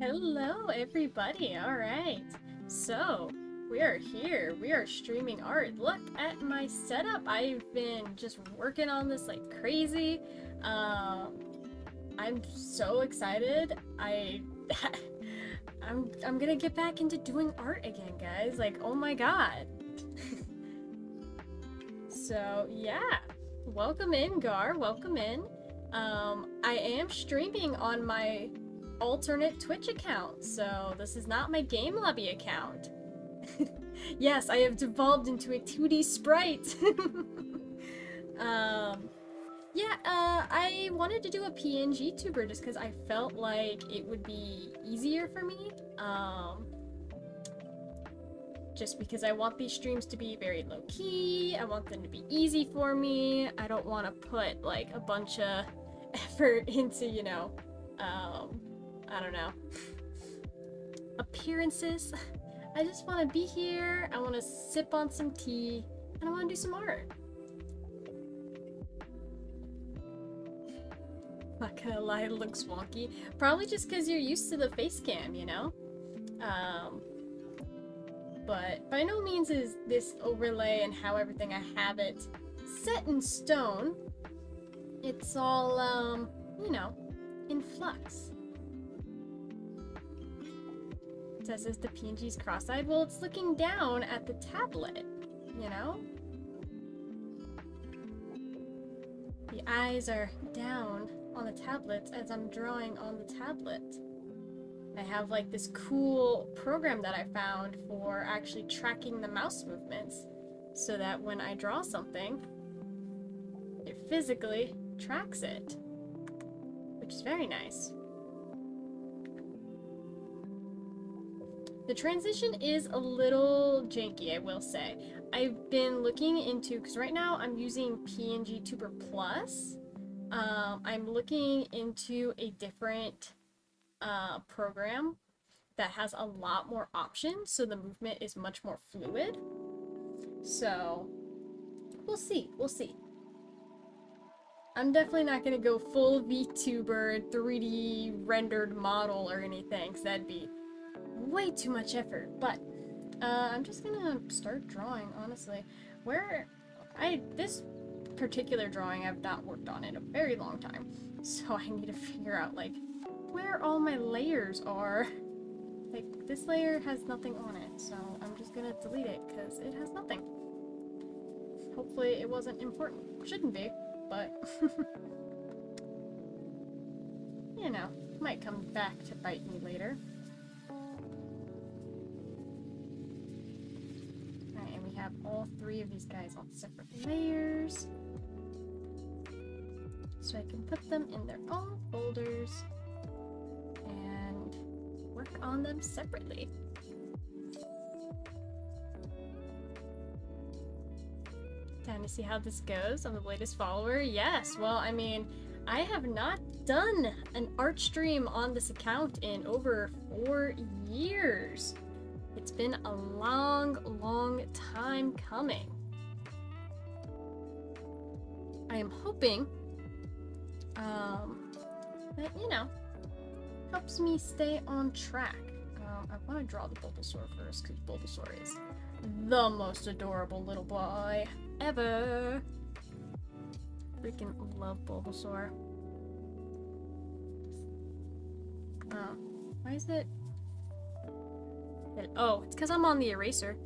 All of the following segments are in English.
Hello, everybody. All right. So, we are here. We are streaming art. Look at my setup. I've been just working on this like crazy. Um, I'm so excited. I'm gonna get back into doing art again, guys. Like, oh my god. So, yeah. Welcome in, Gar. Welcome in. I am streaming on my alternate Twitch account, so this is not my Game Lobby account. Yes, I have devolved into a 2D sprite. um, yeah, I wanted to do a PNG tuber just because I felt like it would be easier for me. Just because I want these streams to be very low key. I want them to be easy for me. I don't want to put like a bunch of effort into, I don't know, appearances. I just want to be here. I want to sip on some tea and I want to do some art. Not gonna lie, it looks wonky. Probably just because you're used to the face cam, you know? But by no means is this overlay and how everything I have it set in stone. It's all, in flux. It says, is the PNG's cross-eyed? Well, it's looking down at the tablet, you know? The eyes are down on the tablet as I'm drawing on the tablet. I have like this cool program that I found for actually tracking the mouse movements so that when I draw something, it physically tracks it, which is very nice. The transition is a little janky, I will say. I've been looking into, because right now I'm using PNG Tuber Plus. I'm looking into a different program that has a lot more options, so the movement is much more fluid. So, we'll see. I'm definitely not gonna go full VTuber 3D rendered model or anything, because that'd be way too much effort, but I'm just gonna start drawing, honestly. This particular drawing I've not worked on in a very long time, so I need to figure out, like, where all my layers are. Like, this layer has nothing on it, so I'm just gonna delete it, because it has nothing. Hopefully it wasn't important. Shouldn't be, but you know, might come back to bite me later. Alright, and we have all three of these guys on separate layers. So I can put them in their own folders and work on them separately. Time to see how this goes. I'm the latest follower. Yes, well, I mean, I have not done an art stream on this account in over 4 years. It's been a long time coming. I am hoping that, you know, helps me stay on track. I want to draw the Bulbasaur first, because Bulbasaur is the most adorable little boy ever. Freaking love Bulbasaur. Oh, why is it? Oh, it's because I'm on the eraser.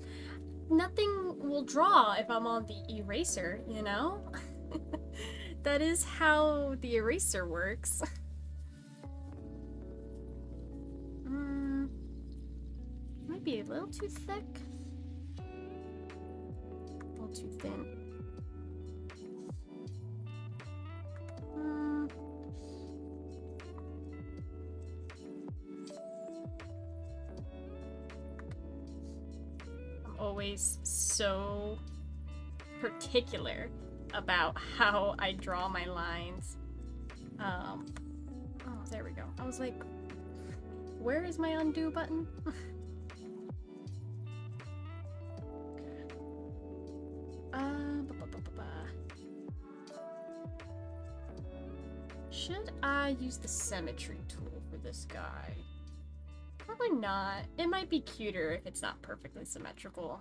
Nothing will draw if I'm on the eraser, you know? That is how the eraser works. Might be a little too thick. A little too thin. I'm always so particular about how I draw my lines. Oh, there we go. I was like, where is my undo button? Should I use the symmetry tool for this guy? Probably not. It might be cuter if it's not perfectly symmetrical.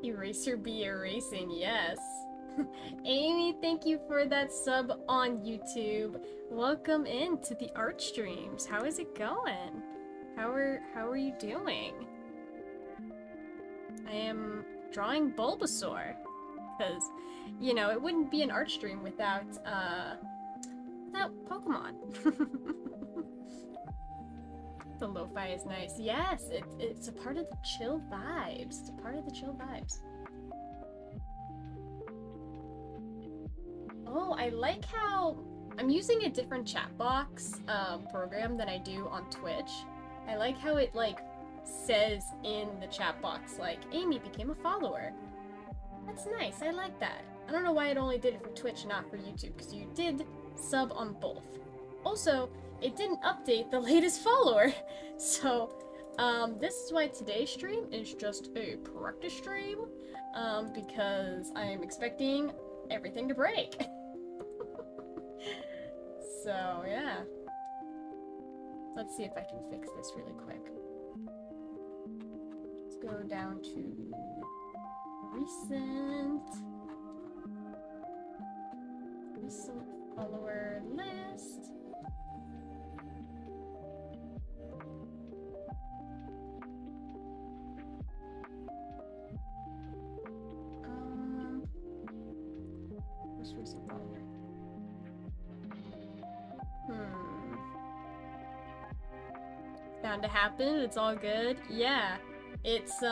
Eraser be erasing, yes. Amy, thank you for that sub on YouTube. Welcome into the art streams. How is it going? How are you doing? I am drawing Bulbasaur. Because, you know, it wouldn't be an art stream without Pokemon. The lo-fi is nice. Yes, it's a part of the chill vibes. It's a part of the chill vibes. Oh, I like how I'm using a different chat box program than I do on Twitch. I like how it like says in the chat box like Amy became a follower. That's nice. I like that. I don't know why it only did it for Twitch, not for YouTube, because you did sub on both. Also, it didn't update the latest follower. So, this is why today's stream is just a practice stream, because I'm expecting everything to break. So, yeah. Let's see if I can fix this really quick. Let's go down to recent follower list. Most recent follower. Bound to happen. It's all good. Yeah, it's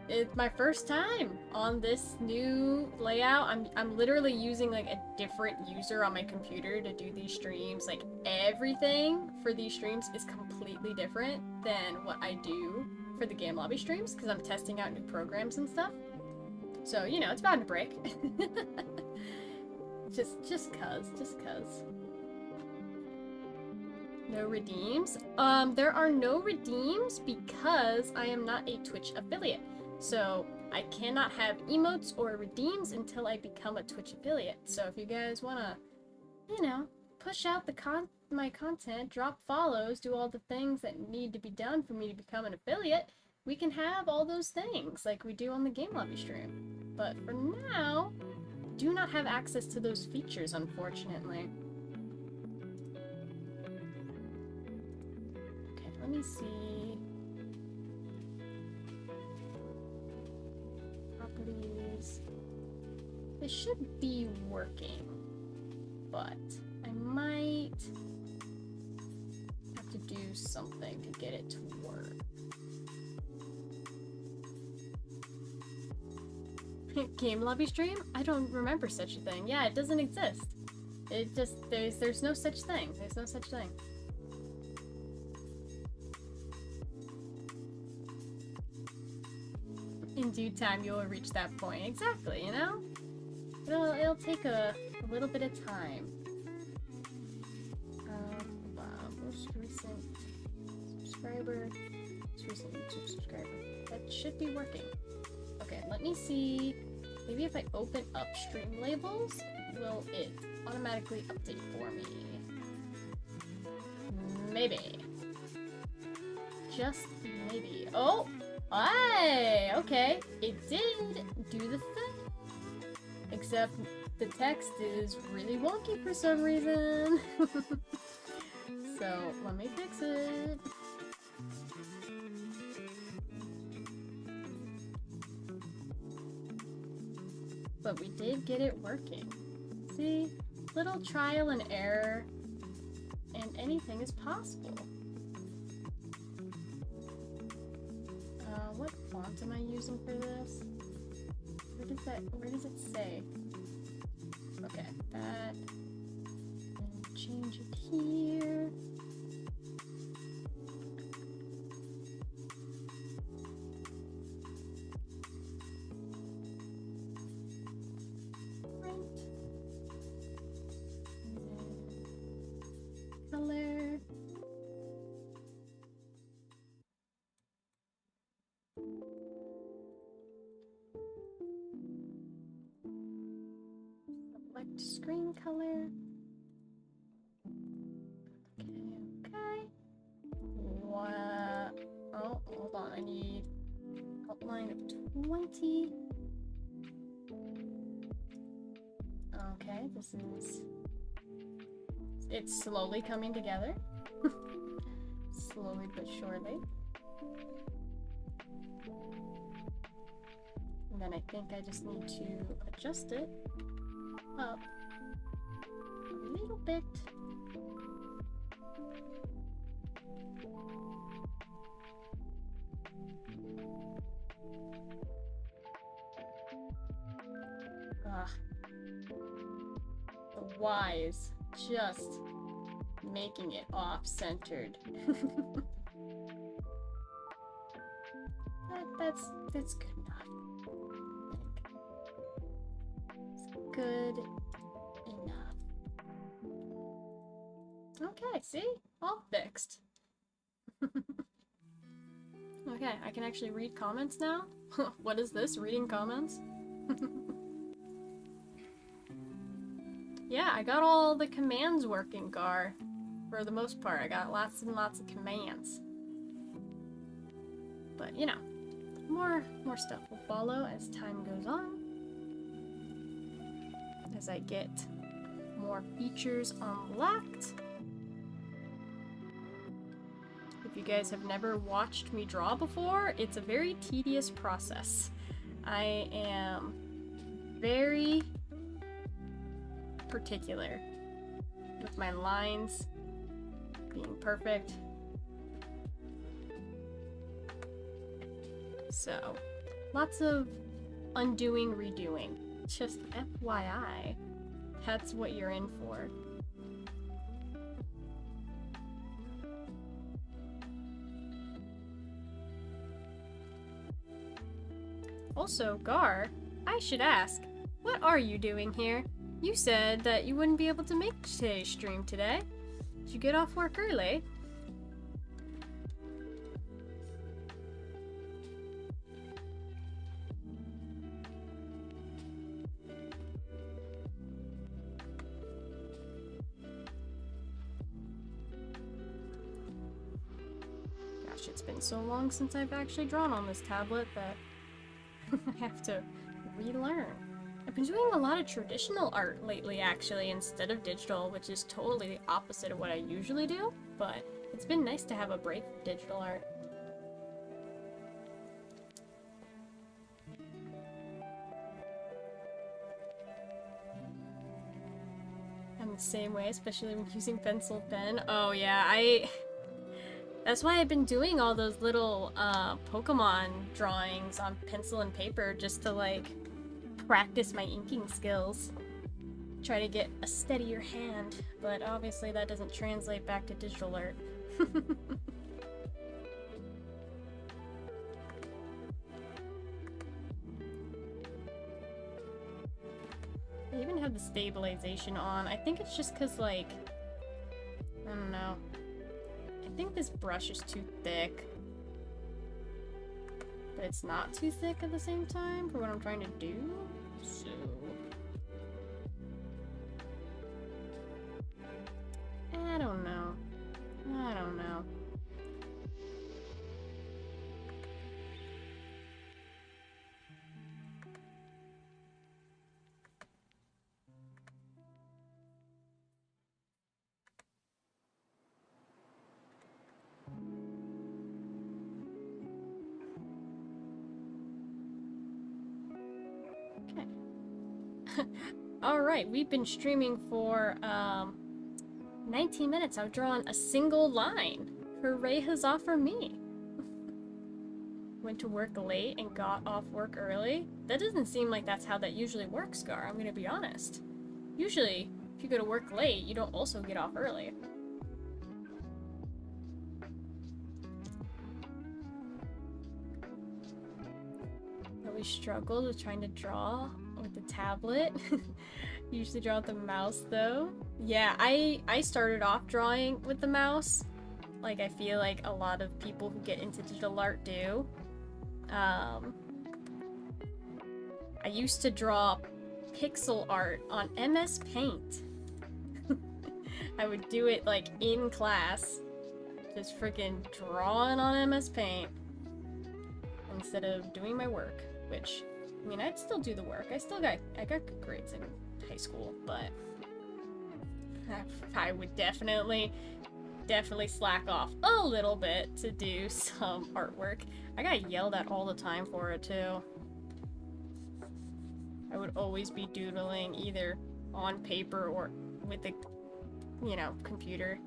it's my first time on this new layout. I'm literally using like a different user on my computer to do these streams. Like everything for these streams is completely different than what I do for the game lobby streams because I'm testing out new programs and stuff. So, you know, it's bound to break. just cuz. No redeems? There are no redeems because I am not a Twitch affiliate. So I cannot have emotes or redeems until I become a Twitch affiliate. So if you guys wanna, you know, push out my content, drop follows, do all the things that need to be done for me to become an affiliate, we can have all those things like we do on the Game Lobby stream. But for now, do not have access to those features, unfortunately. Okay, let me see. Properties. This should be working, but I might have to do something to get it to work. Game lobby stream? I don't remember such a thing. Yeah, it doesn't exist. It just, there's no such thing. There's no such thing. In due time, you'll reach that point. Exactly, you know? It'll take a little bit of time. Wow, most recent subscriber. Most recent YouTube subscriber. That should be working. Okay, let me see. Maybe if I open up stream labels, will it automatically update for me? Maybe. Just maybe. Oh! Aye! Okay. It did do the thing. Except the text is really wonky for some reason. So, let me fix it. But we did get it working. See? Little trial and error, and anything is possible. What font am I using for this? Where does it say? Okay, that, and change it here. Color. screen color. Okay. What? Oh, hold on. I need outline of 20. Okay, this is... It's slowly coming together. Slowly but surely. And then I think I just need to adjust it up a little bit. Ah. The Y is just making it off-centered. That's good enough. It's good enough. Okay, see? All fixed. Okay, I can actually read comments now? What is this? Reading comments? Yeah, I got all the commands working, Gar. For the most part, I got lots and lots of commands. But, you know, more stuff will follow as time goes on. As I get more features unlocked. If you guys have never watched me draw before, it's a very tedious process. I am very particular with my lines being perfect. So, lots of undoing, redoing. Just FYI, that's what you're in for. Also, Gar, I should ask, what are you doing here? You said that you wouldn't be able to make today's stream today. Did you get off work early? Gosh, it's been so long since I've actually drawn on this tablet that I have to relearn. I've been doing a lot of traditional art lately, actually, instead of digital, which is totally the opposite of what I usually do, but it's been nice to have a break from digital art. I'm the same way, especially when using pencil pen. Oh yeah, that's why I've been doing all those little Pokemon drawings on pencil and paper, just to like practice my inking skills. Try to get a steadier hand, but obviously that doesn't translate back to digital art. I even have the stabilization on. I think it's just because, like, I don't know. I think this brush is too thick. But it's not too thick at the same time for what I'm trying to do. So I don't know. I don't know. Okay. Alright, we've been streaming for 19 minutes. I've drawn a single line. Hooray, huzzah for me. Went to work late and got off work early. That doesn't seem like that's how that usually works, Gar. I'm gonna be honest. Usually, if you go to work late, you don't also get off early. I always struggled with trying to draw with the tablet. Usually draw with the mouse though. Yeah, I started off drawing with the mouse. Like I feel like a lot of people who get into digital art do. I used to draw pixel art on MS Paint. I would do it like in class, just freaking drawing on MS Paint instead of doing my work, which, I mean, I'd still do the work. I got good grades in high school, but I would definitely slack off a little bit to do some artwork. I got yelled at all the time for it too. I would always be doodling either on paper or with the, you know, computer.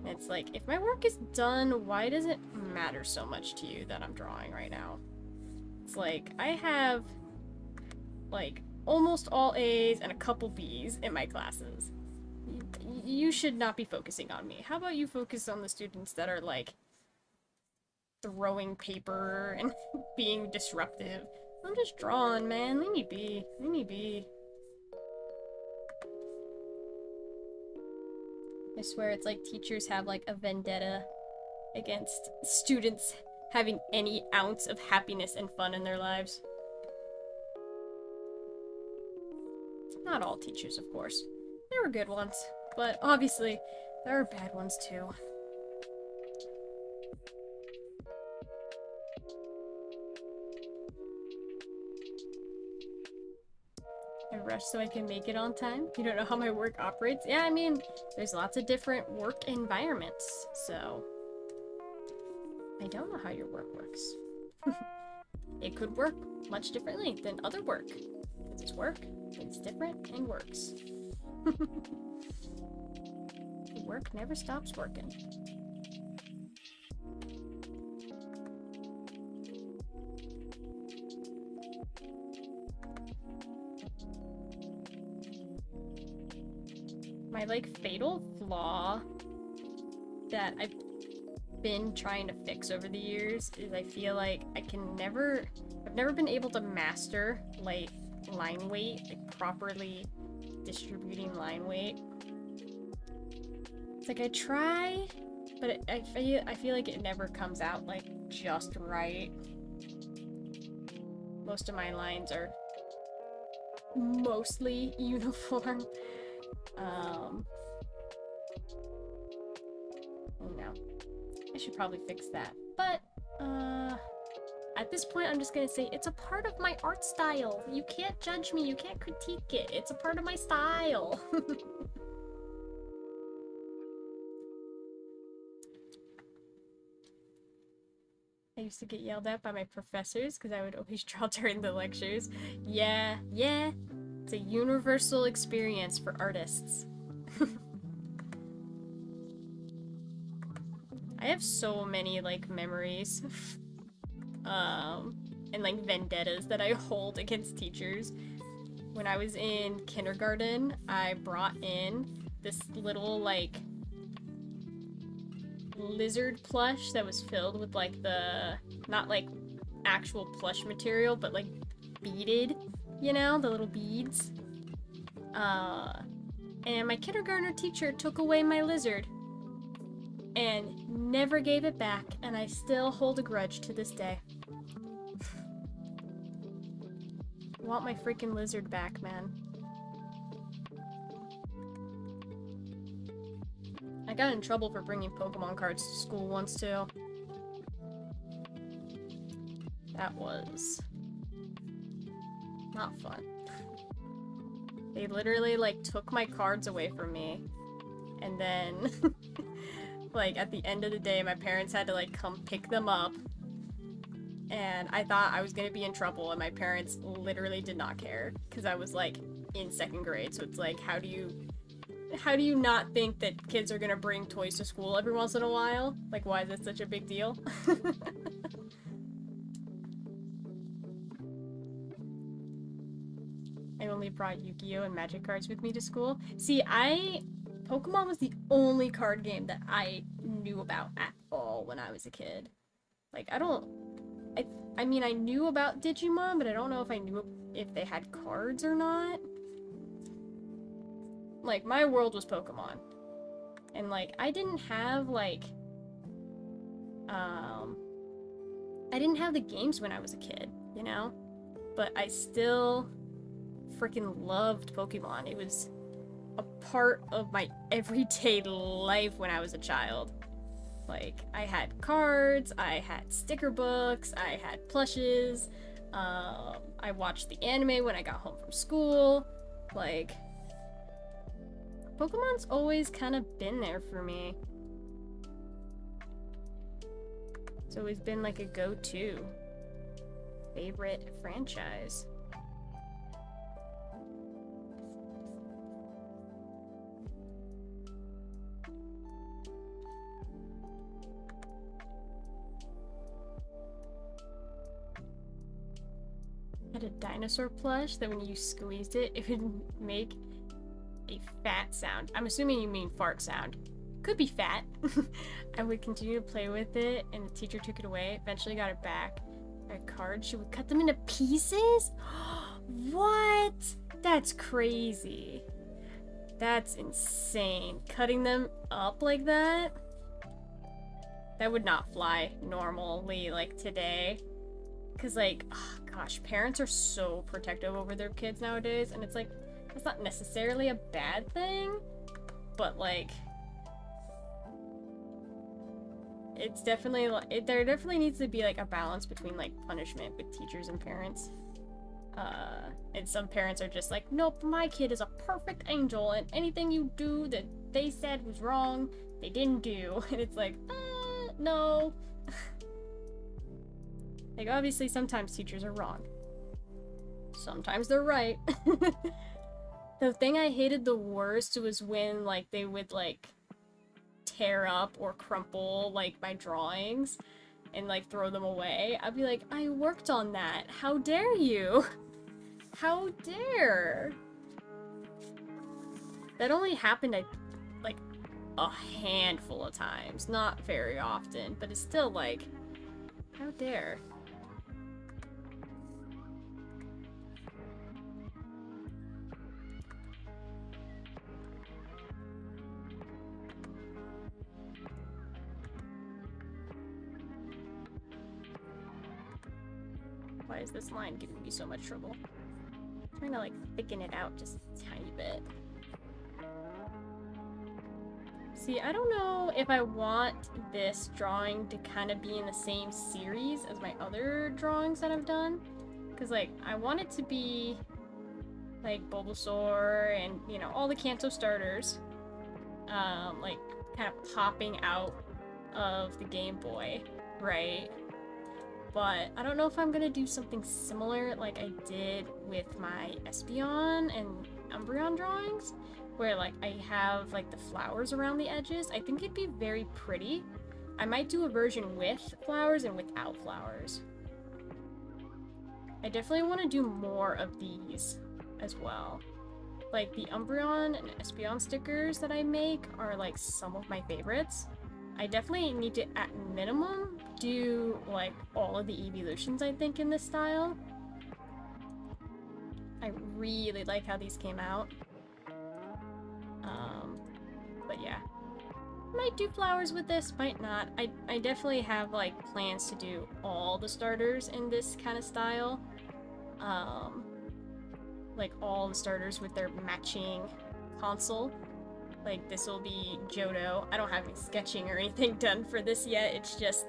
It's like, if my work is done, why does it matter so much to you that I'm drawing right now? It's like, I have like almost all A's and a couple B's in my classes. You should not be focusing on me. How about you focus on the students that are like throwing paper and being disruptive? I'm just drawing, man. Leave me be. Leave me be. I swear it's like teachers have like a vendetta against students having any ounce of happiness and fun in their lives. Not all teachers, of course. There were good ones, but obviously there are bad ones too. I rush so I can make it on time. You don't know how my work operates? Yeah, I mean, there's lots of different work environments, so I don't know how your work works. It could work much differently than other work. Because it's work, it's different, and works. Work never stops working. My, like, fatal flaw that I've been trying to fix over the years is I feel like I've never been able to master, like, line weight, like, properly distributing line weight. It's like I try, but I feel like it never comes out, like, just right. Most of my lines are mostly uniform. No. I should probably fix that. But, at this point, I'm just gonna say it's a part of my art style. You can't judge me, you can't critique it. It's a part of my style. I used to get yelled at by my professors because I would always draw during the lectures. Yeah, it's a universal experience for artists. I have so many, like, memories and, like, vendettas that I hold against teachers. When I was in kindergarten, I brought in this little, like, lizard plush that was filled with, like, not, like, actual plush material, but, like, beaded, you know, the little beads. And my kindergartner teacher took away my lizard and never gave it back, and I still hold a grudge to this day. I want my freaking lizard back, man. I got in trouble for bringing Pokemon cards to school once, too. That was not fun. They literally, like, took my cards away from me, and then like, at the end of the day, my parents had to, like, come pick them up, and I thought I was gonna be in trouble, and my parents literally did not care, because I was, like, in 2nd grade, so it's like, how do you not think that kids are gonna bring toys to school every once in a while? Like, why is that such a big deal? I only brought Yu-Gi-Oh! And Magic cards with me to school. See, Pokemon was the only card game that I knew about at all when I was a kid. Like, I mean, I knew about Digimon, but I don't know if I knew if they had cards or not. Like, my world was Pokemon. And, like, I didn't have, like, I didn't have the games when I was a kid, you know? But I still freaking loved Pokemon. It was a part of my everyday life when I was a child. Like, I had cards, I had sticker books, I had plushes, I watched the anime when I got home from school. Like, Pokemon's always kind of been there for me. It's always been like a go-to favorite franchise. Had a dinosaur plush that when you squeezed it, it would make a fat sound. I'm assuming you mean fart sound. Could be fat. I would continue to play with it, and the teacher took it away. Eventually got it back. A card, she would cut them into pieces? What? That's crazy. That's insane. Cutting them up like that? That would not fly normally, like, today. Because, like, oh, gosh, parents are so protective over their kids nowadays, and it's like, that's not necessarily a bad thing, but, like, it's definitely, there definitely needs to be, like, a balance between, like, punishment with teachers and parents. And some parents are just like, nope, my kid is a perfect angel, and anything you do that they said was wrong, they didn't do. And it's like, no. Like, obviously, sometimes teachers are wrong. Sometimes they're right. The thing I hated the worst was when, like, they would, like, tear up or crumple, like, my drawings and, like, throw them away. I'd be like, I worked on that. How dare you? How dare? That only happened, like, a handful of times. Not very often, but it's still, like, how dare? Why is this line giving me so much trouble? I'm trying to, like, thicken it out just a tiny bit. See, I don't know if I want this drawing to kind of be in the same series as my other drawings that I've done. Because, like, I want it to be, like, Bulbasaur and, you know, all the Kanto starters. Like, kind of popping out of the Game Boy, right? But I don't know if I'm gonna do something similar like I did with my Espeon and Umbreon drawings, where, like, I have, like, the flowers around the edges. I think it'd be very pretty. I might do a version with flowers and without flowers. I definitely want to do more of these as well. Like, the Umbreon and Espeon stickers that I make are, like, some of my favorites. I definitely need to, at minimum, do, like, all of the evolutions, I think, in this style. I really like how these came out. But yeah. Might do flowers with this, might not. I definitely have, like, plans to do all the starters in this kind of style. Like, all the starters with their matching console. Like, this will be Johto. I don't have any sketching or anything done for this yet. It's just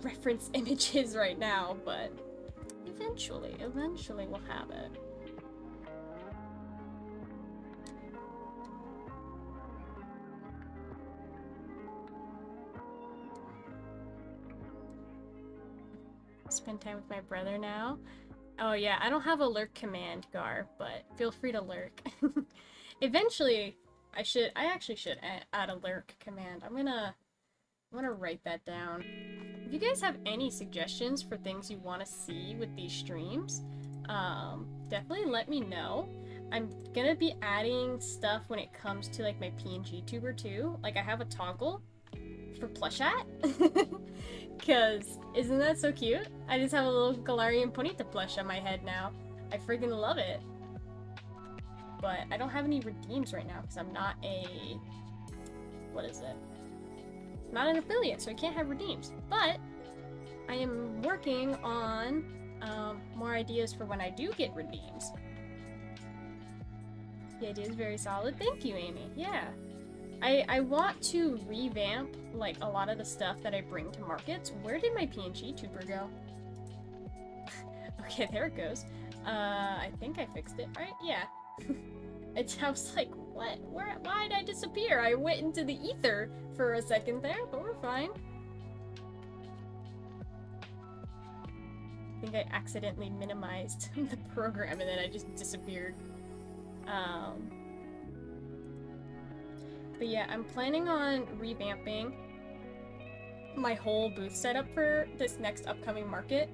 reference images right now, but eventually we'll have it. Spend time with my brother now. Oh yeah, I don't have a lurk command, Gar, but feel free to lurk. Eventually, I actually should add a lurk command. I'm gonna write that down. If you guys have any suggestions for things you want to see with these streams, definitely let me know. I'm gonna be adding stuff when it comes to, like, my PNG tuber too. Like, I have a toggle for Plushat. Because isn't that so cute? I just have a little Galarian Ponyta plush on my head now. I freaking love it. But I don't have any redeems right now because I'm not a... what is it? I'm not an affiliate, so I can't have redeems. But I am working on more ideas for when I do get redeems. The idea is very solid. Thank you, Amy. Yeah. I want to revamp, like, a lot of the stuff that I bring to markets. Where did my PNG tuber go? Okay, there it goes. I think I fixed it, right? Yeah. I was like, what? Why did I disappear? I went into the ether for a second there, but we're fine. I think I accidentally minimized the program and then I just disappeared. But yeah, I'm planning on revamping my whole booth setup for this next upcoming market.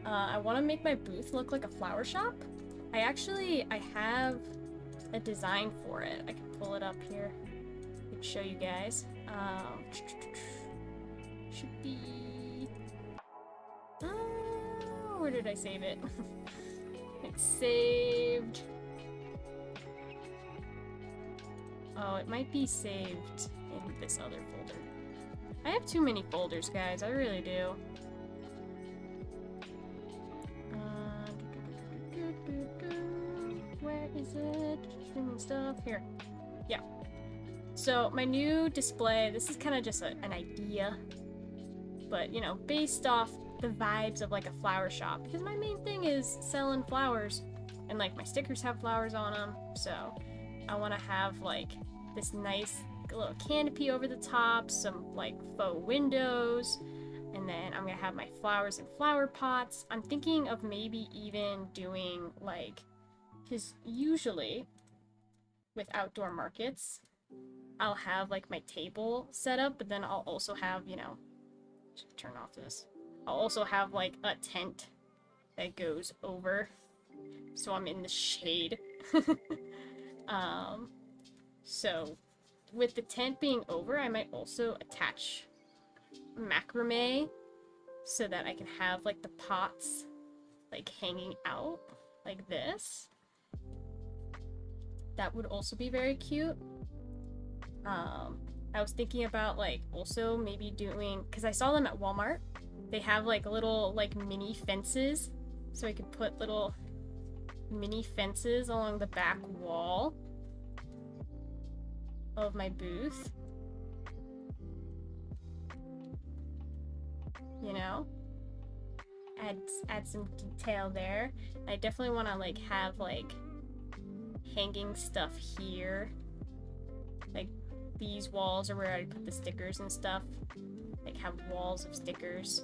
I want to make my booth look like a flower shop. I have a design for it. I can pull it up here. I can show you guys. Should be... where did I save it? It's saved... Oh, it might be saved in this other folder. I have too many folders, guys. I really do. Where is it? Streaming stuff. Here. Yeah. So, my new display, this is kind of just an idea. But, you know, based off the vibes of, like, a flower shop. Because my main thing is selling flowers. And, like, my stickers have flowers on them. So, I want to have, like, this nice little canopy over the top, some like faux windows, and then I'm gonna have my flowers in flower pots. I'm thinking of maybe even doing like, because usually with outdoor markets, I'll have like my table set up, but then I'll also have, you know, turn off this. I'll also have like a tent that goes over, so I'm in the shade. So, with the tent being over, I might also attach macrame so that I can have, like, the pots, like, hanging out like this. That would also be very cute. I was thinking about, like, also maybe doing, because I saw them at Walmart. They have, like, little, like, mini fences, so I could put little mini fences along the back wall of my booth, you know, add some detail there. I definitely want to like have like hanging stuff here, like these walls are where I put the stickers and stuff, like have walls of stickers.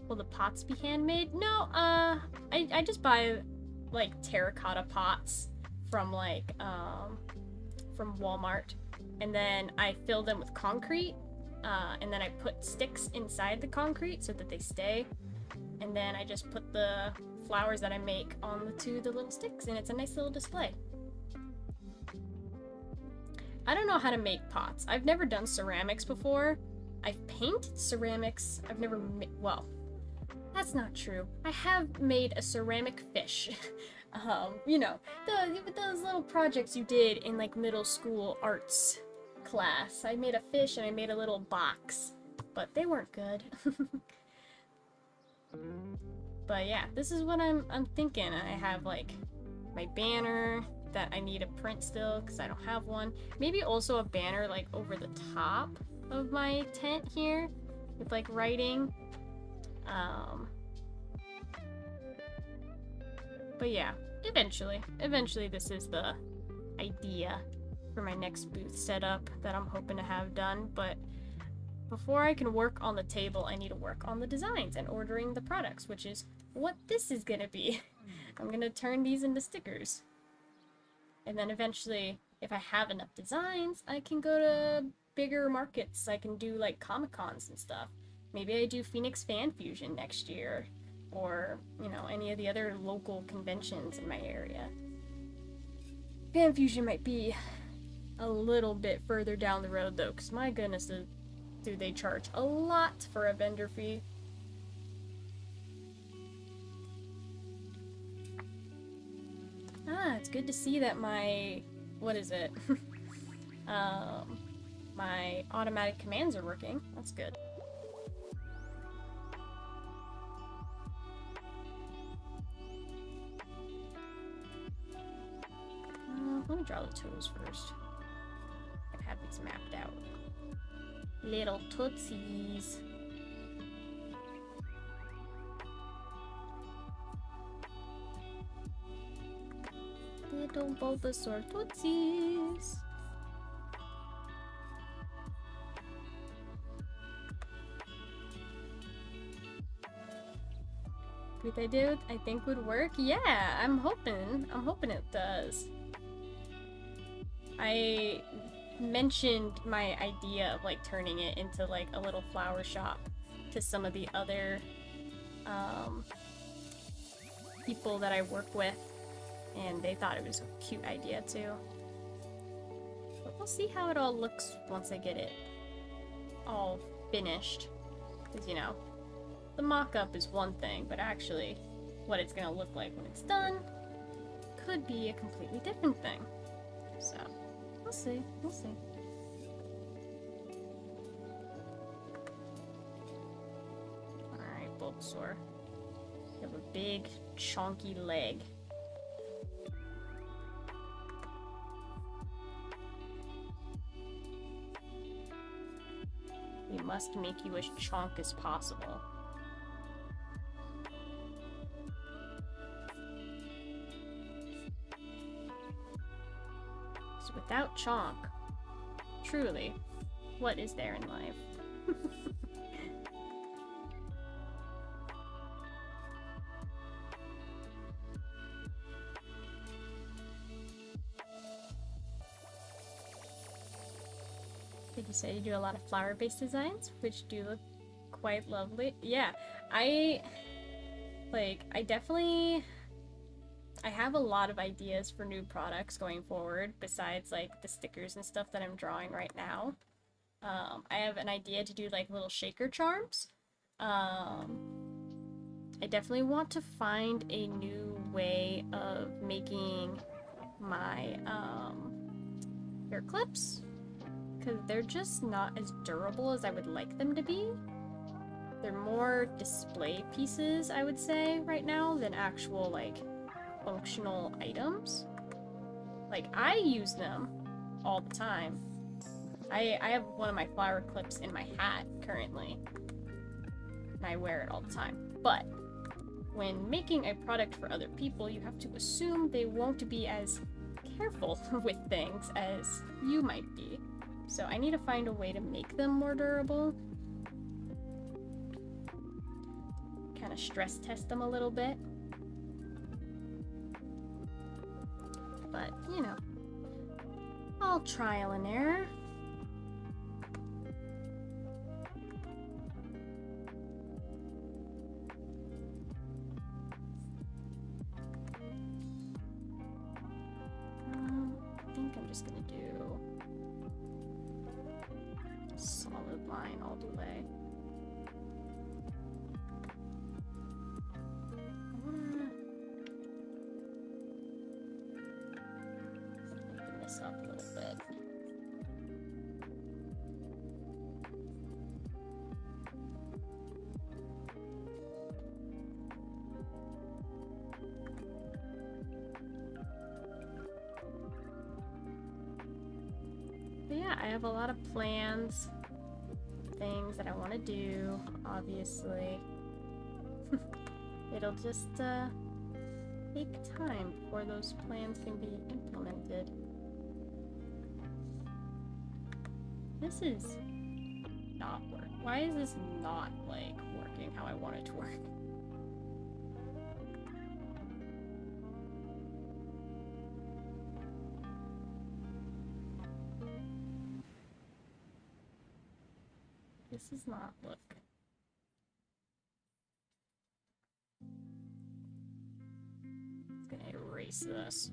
Will the pots be handmade? No, I just buy like terracotta pots from like from Walmart, and then I fill them with concrete, and then I put sticks inside the concrete so that they stay, and then I just put the flowers that I make onto the little sticks, and it's a nice little display. I don't know how to make pots. I've never done ceramics before. I've painted ceramics. I've never well, that's not true. I have made a ceramic fish. You know, those little projects you did in like middle school arts class. I made a fish and I made a little box, but they weren't good. But yeah, this is what I'm thinking. I have like my banner that I need to print still because I don't have one. Maybe also a banner like over the top of my tent here with like writing. But yeah, eventually this is the idea for my next booth setup that I'm hoping to have done. But before I can work on the table, I need to work on the designs and ordering the products, which is what this is gonna be. I'm gonna turn these into stickers. And then eventually, if I have enough designs, I can go to bigger markets. I can do like Comic-Cons and stuff. Maybe I do Phoenix Fan Fusion next year, or, you know, any of the other local conventions in my area. Fan Fusion might be a little bit further down the road though, because my goodness, do they charge a lot for a vendor fee. Ah, it's good to see that my, what is it? My my automatic commands are working. That's good. Let me draw the toes first. I have these mapped out. Little tootsies. Little Bulbasaur tootsies. What I do, I think would work. Yeah, I'm hoping it does. I mentioned my idea of like turning it into like a little flower shop to some of the other people that I work with, and they thought it was a cute idea too. But we'll see how it all looks once I get it all finished. Because, you know, the mock-up is one thing, but actually what it's gonna look like when it's done could be a completely different thing. So, we'll see. We'll see. Alright, Bulbasaur. You have a big, chonky leg. We must make you as chonk as possible. So without chonk, truly, what is there in life? Did you say you do a lot of flower-based designs, which do look quite lovely? Yeah, I definitely, I have a lot of ideas for new products going forward, besides like the stickers and stuff that I'm drawing right now. I have an idea to do like little shaker charms. I definitely want to find a new way of making my hair clips, because they're just not as durable as I would like them to be. They're more display pieces, I would say, right now, than actual, like, functional items. Like, I use them all the time. I have one of my flower clips in my hat, currently. And I wear it all the time. But, when making a product for other people, you have to assume they won't be as careful with things as you might be. So I need to find a way to make them more durable. Kind of stress test them a little bit. But, you know, all trial and error. I think I'm just gonna do solid line all the way. Open this up a little bit. But yeah, I have a lot of plans, things that I want to do, obviously. It'll just take time before those plans can be implemented. This is not working. Why is this not, like, working how I want it to work? This is not look. It's gonna erase this.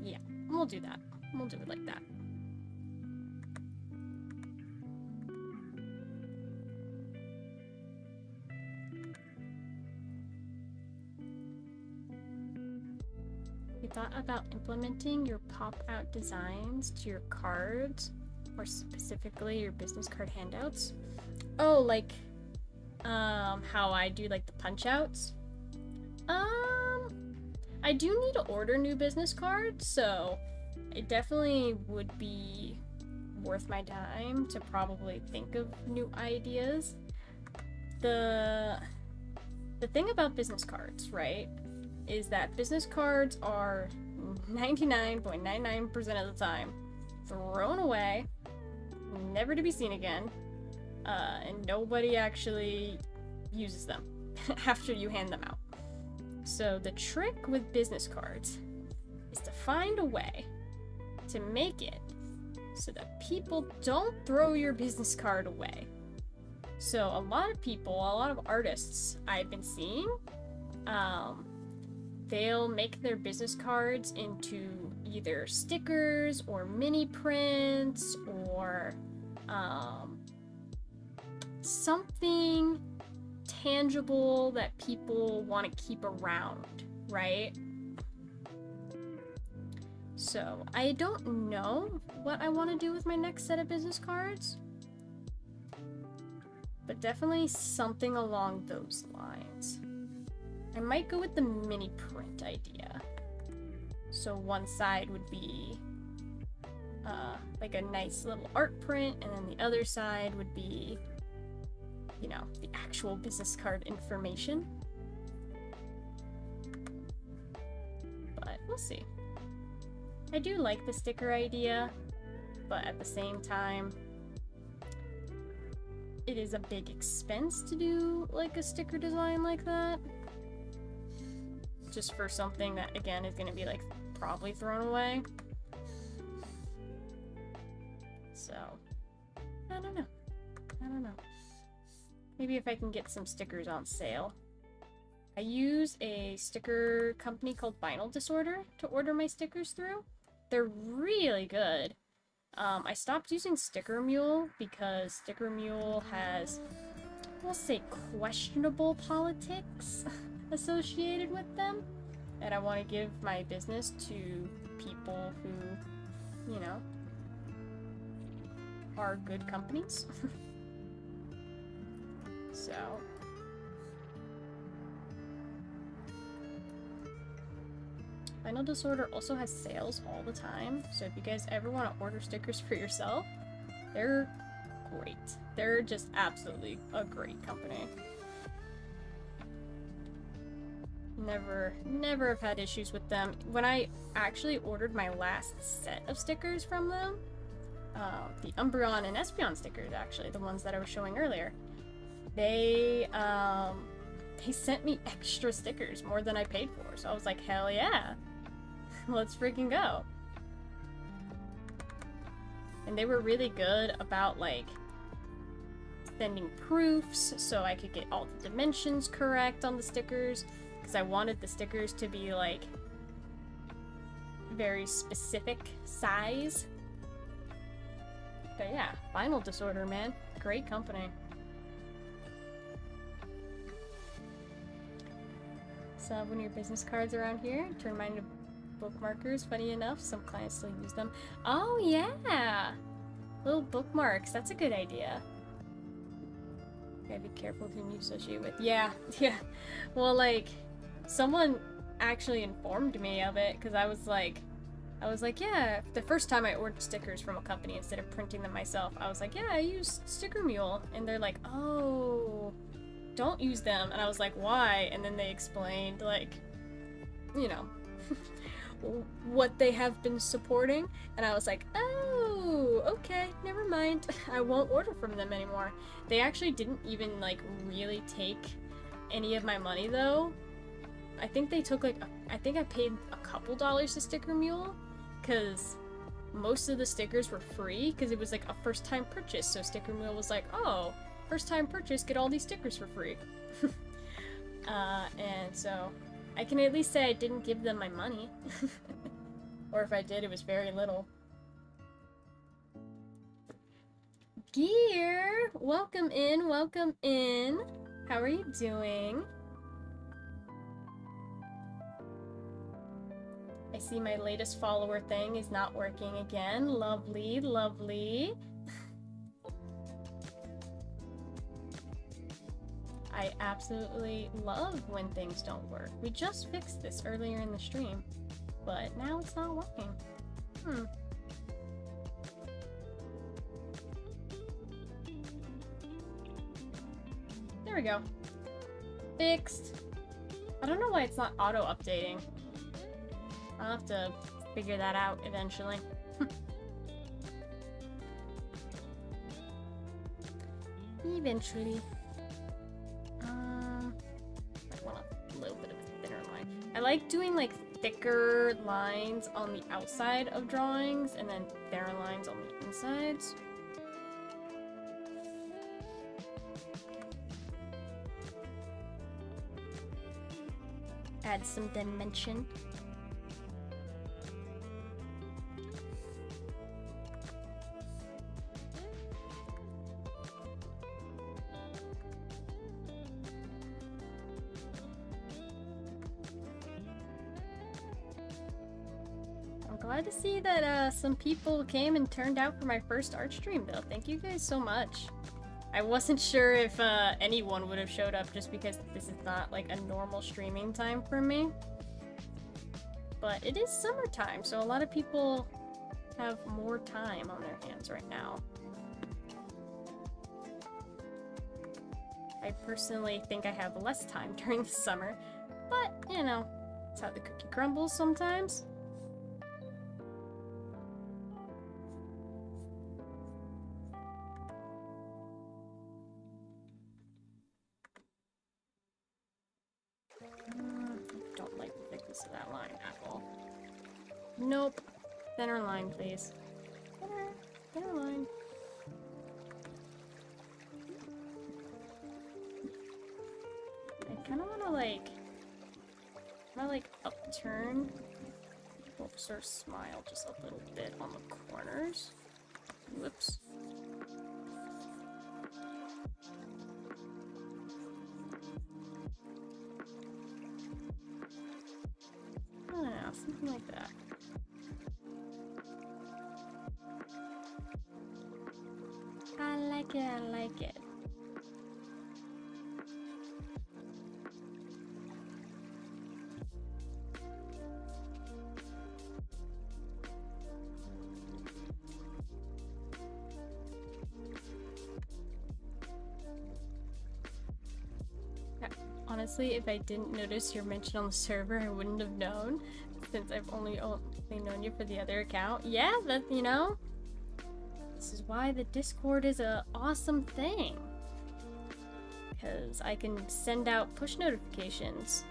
Yeah, we'll do that. We'll do it like that. thought about implementing your pop-out designs to your cards, or specifically your business card handouts? Oh, like, how I do, like, the punch-outs? I do need to order new business cards, so it definitely would be worth my time to probably think of new ideas. The thing about business cards, right, is that business cards are 99.99% of the time thrown away, never to be seen again, and nobody actually uses them after you hand them out. So the trick with business cards is to find a way to make it so that people don't throw your business card away. So a lot of people, a lot of artists I've been seeing, they'll make their business cards into either stickers or mini prints or something tangible that people want to keep around, right? So I don't know what I want to do with my next set of business cards, but definitely something along those lines. I might go with the mini print idea. So one side would be like a nice little art print, and then the other side would be, you know, the actual business card information. But we'll see. I do like the sticker idea, but at the same time, it is a big expense to do like a sticker design like that. Just for something that, again, is going to be like probably thrown away. So, I don't know. Maybe if I can get some stickers on sale. I use a sticker company called Vinyl Disorder to order my stickers through. They're really good. I stopped using Sticker Mule because Sticker Mule has, we'll say, questionable politics associated with them. And I want to give my business to people who, you know, are good companies. So Vinyl Disorder also has sales all the time, so if you guys ever want to order stickers for yourself, they're great. They're just absolutely a great company. Never have had issues with them. When I actually ordered my last set of stickers from them, the Umbreon and Espeon stickers, actually, the ones that I was showing earlier, they sent me extra stickers, more than I paid for, so I was like, hell yeah, let's freaking go. And they were really good about, like, sending proofs so I could get all the dimensions correct on the stickers, because I wanted the stickers to be, like, very specific size. But yeah, Vinyl Disorder, man, great company. So when your business cards around here, turn mine into bookmarkers. Funny enough, some clients still use them. Oh yeah! Little bookmarks, that's a good idea. Gotta be careful whom you associate with. Yeah. Well, like, someone actually informed me of it, because I was like, yeah, the first time I ordered stickers from a company instead of printing them myself, I was like, yeah, I use Sticker Mule. And they're like, oh, don't use them. And I was like, why? And then they explained, like, you know, what they have been supporting. And I was like, oh, okay, never mind. I won't order from them anymore. They actually didn't even, like, really take any of my money, though. I think they took, like, I think I paid a couple dollars to Sticker Mule, because most of the stickers were free, because it was, like, a first-time purchase. So Sticker Mule was like, oh, first-time purchase, get all these stickers for free. And so I can at least say I didn't give them my money. Or if I did, it was very little. Gear! Welcome in, welcome in. How are you doing? I see my latest follower thing is not working again. Lovely, lovely. I absolutely love when things don't work. We just fixed this earlier in the stream, but now it's not working. There we go. Fixed. I don't know why it's not auto-updating. I'll have to figure that out eventually. Eventually. I want a little bit of a thinner line. I like doing like thicker lines on the outside of drawings and then thinner lines on the insides. Add some dimension. I'm glad to see that some people came and turned out for my first art stream though. Thank you guys so much. I wasn't sure if anyone would have showed up just because this is not like a normal streaming time for me. But it is summertime, so a lot of people have more time on their hands right now. I personally think I have less time during the summer, but you know, that's how the cookie crumbles sometimes. Don't like the thickness of that line at all. Nope. Thinner line, please. Thinner line. I kind of want to like upturn, sort of smile just a little bit on the corners. Whoops. I don't know, something like that. I like it, I like it. Honestly, if I didn't notice your mention on the server, I wouldn't have known, since I've only known you for the other account. Yeah, that, you know, this is why the Discord is a awesome thing. Because I can send out push notifications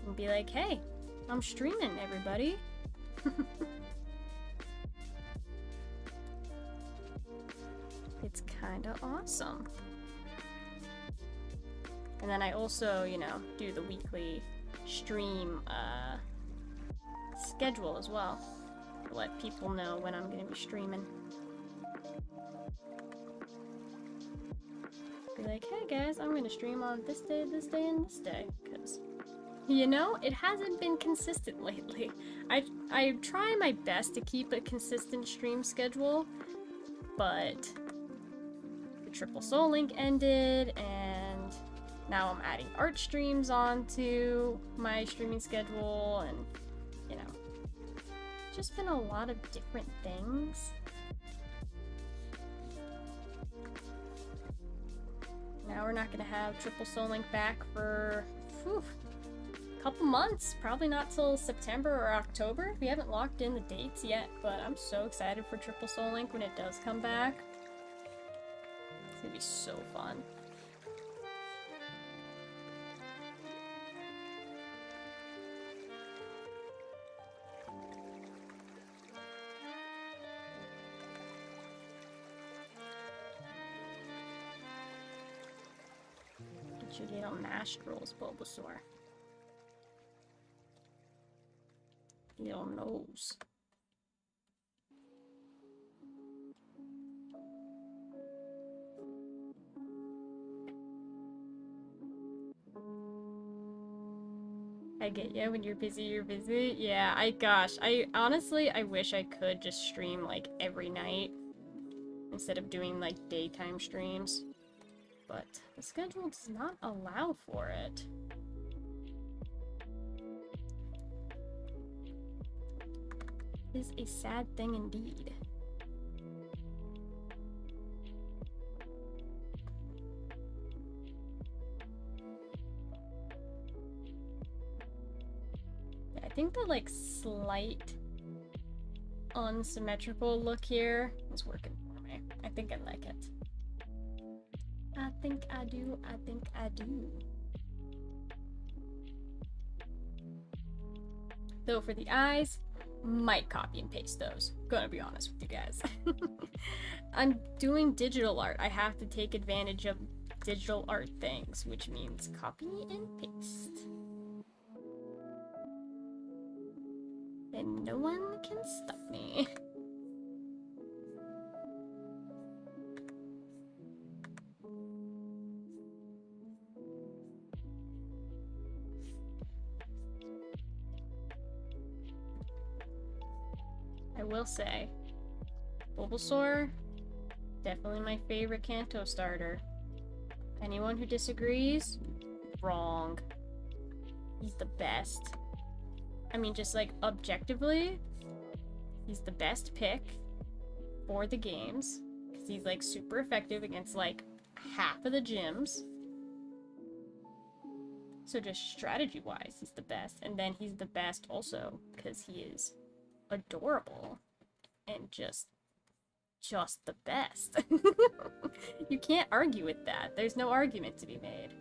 and be like, hey, I'm streaming, everybody. It's kinda awesome. And then I also, you know, do the weekly stream schedule as well, to let people know when I'm going to be streaming. Be like, hey guys, I'm going to stream on this day, and this day, because, you know, it hasn't been consistent lately. I try my best to keep a consistent stream schedule, but the Triple Soul Link ended, and now I'm adding art streams onto my streaming schedule, and, you know, just been a lot of different things. Now we're not going to have Triple Soul Link back for a couple months. Probably not till September or October. We haven't locked in the dates yet, but I'm so excited for Triple Soul Link when it does come back. It's going to be so fun. Get your little nostrils, Bulbasaur. Little nose. I get you. When you're busy, you're busy. Yeah, I honestly, I wish I could just stream, like, every night instead of doing, like, daytime streams. But the schedule does not allow for it. It is a sad thing indeed. I think the, like, slight unsymmetrical look here is working for me. I think I like it. I think I do. I think I do. Though for the eyes, might copy and paste those. Gonna be honest with you guys. I'm doing digital art. I have to take advantage of digital art things, which means copy and paste. And no one can stop me. I will say, Bulbasaur, definitely my favorite Kanto starter. Anyone who disagrees, wrong. He's the best. I mean, just like objectively, he's the best pick for the games because he's like super effective against like half of the gyms. So just strategy-wise, he's the best. And then he's the best also because he is adorable and just the best. You can't argue with that. There's no argument to be made.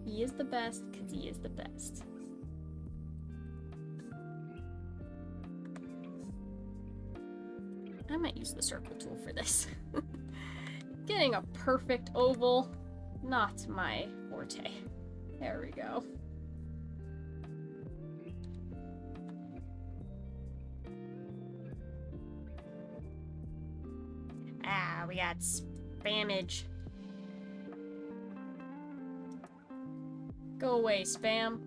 He is the best because he is the best. I might use the circle tool for this. Getting a perfect oval, not my forte. There we go. Ah, we got spamage. Go away, spam.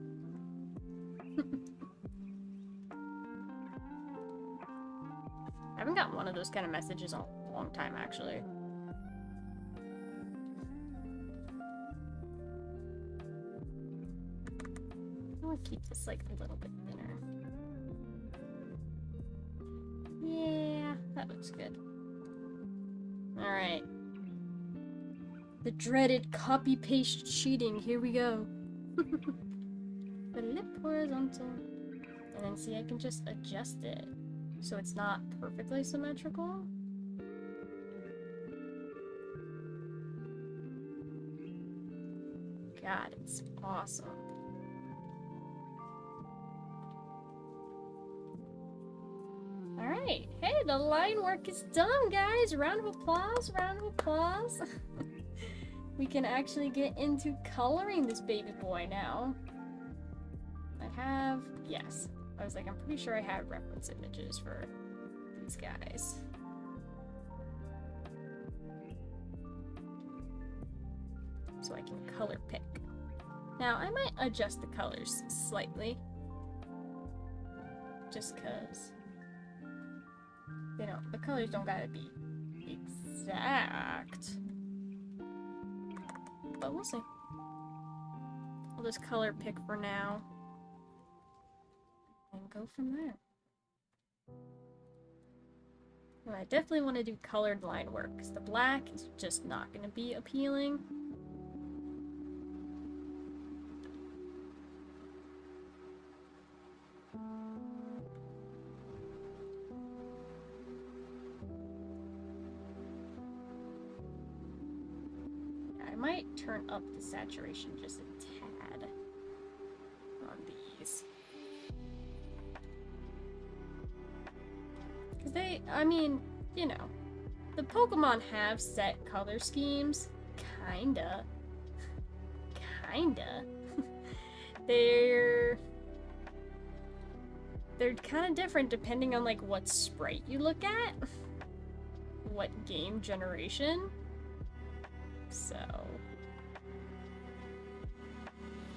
I haven't gotten one of those kind of messages in a long time, actually. I want to keep this like a little bit thinner. Yeah, that looks good. Alright. The dreaded copy-paste cheating. Here we go. Flip horizontal. And then see, I can just adjust it so it's not perfectly symmetrical. God, it's awesome. Alright, hey, the line work is done, guys! Round of applause, round of applause. We can actually get into coloring this baby boy now. I have, yes. I was like, I'm pretty sure I have reference images for these guys. So I can color pick. Now, I might adjust the colors slightly. Just cause, you know, the colors don't gotta be exact. But we'll see. I'll just color pick for now. And go from there. And I definitely want to do colored line work, because the black is just not going to be appealing. I might turn up the saturation just a tad on these. Because they, I mean, you know, the Pokemon have set color schemes. Kinda. They're kind of different depending on, like, what sprite you look at. what game generation. So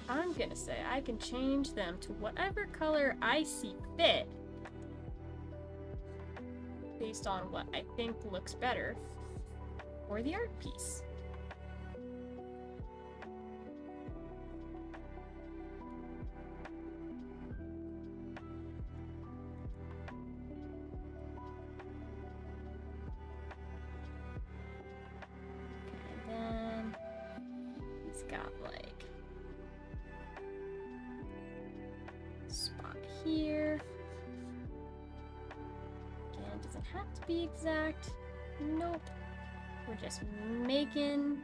I'm gonna say I can change them to whatever color I see fit based on what I think looks better for the art piece. Here. Again, doesn't have to be exact. Nope. We're just making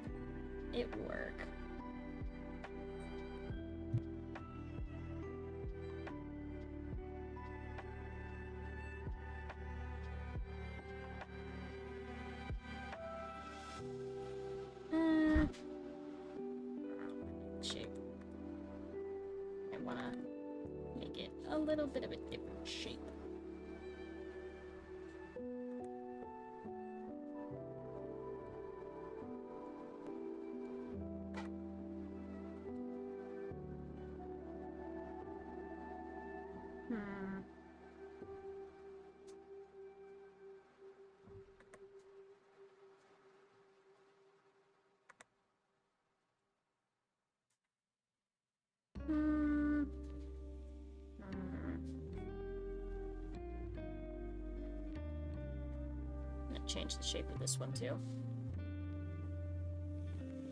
it work. Shape. I wanna make it a little bit of a different shape. Change the shape of this one too.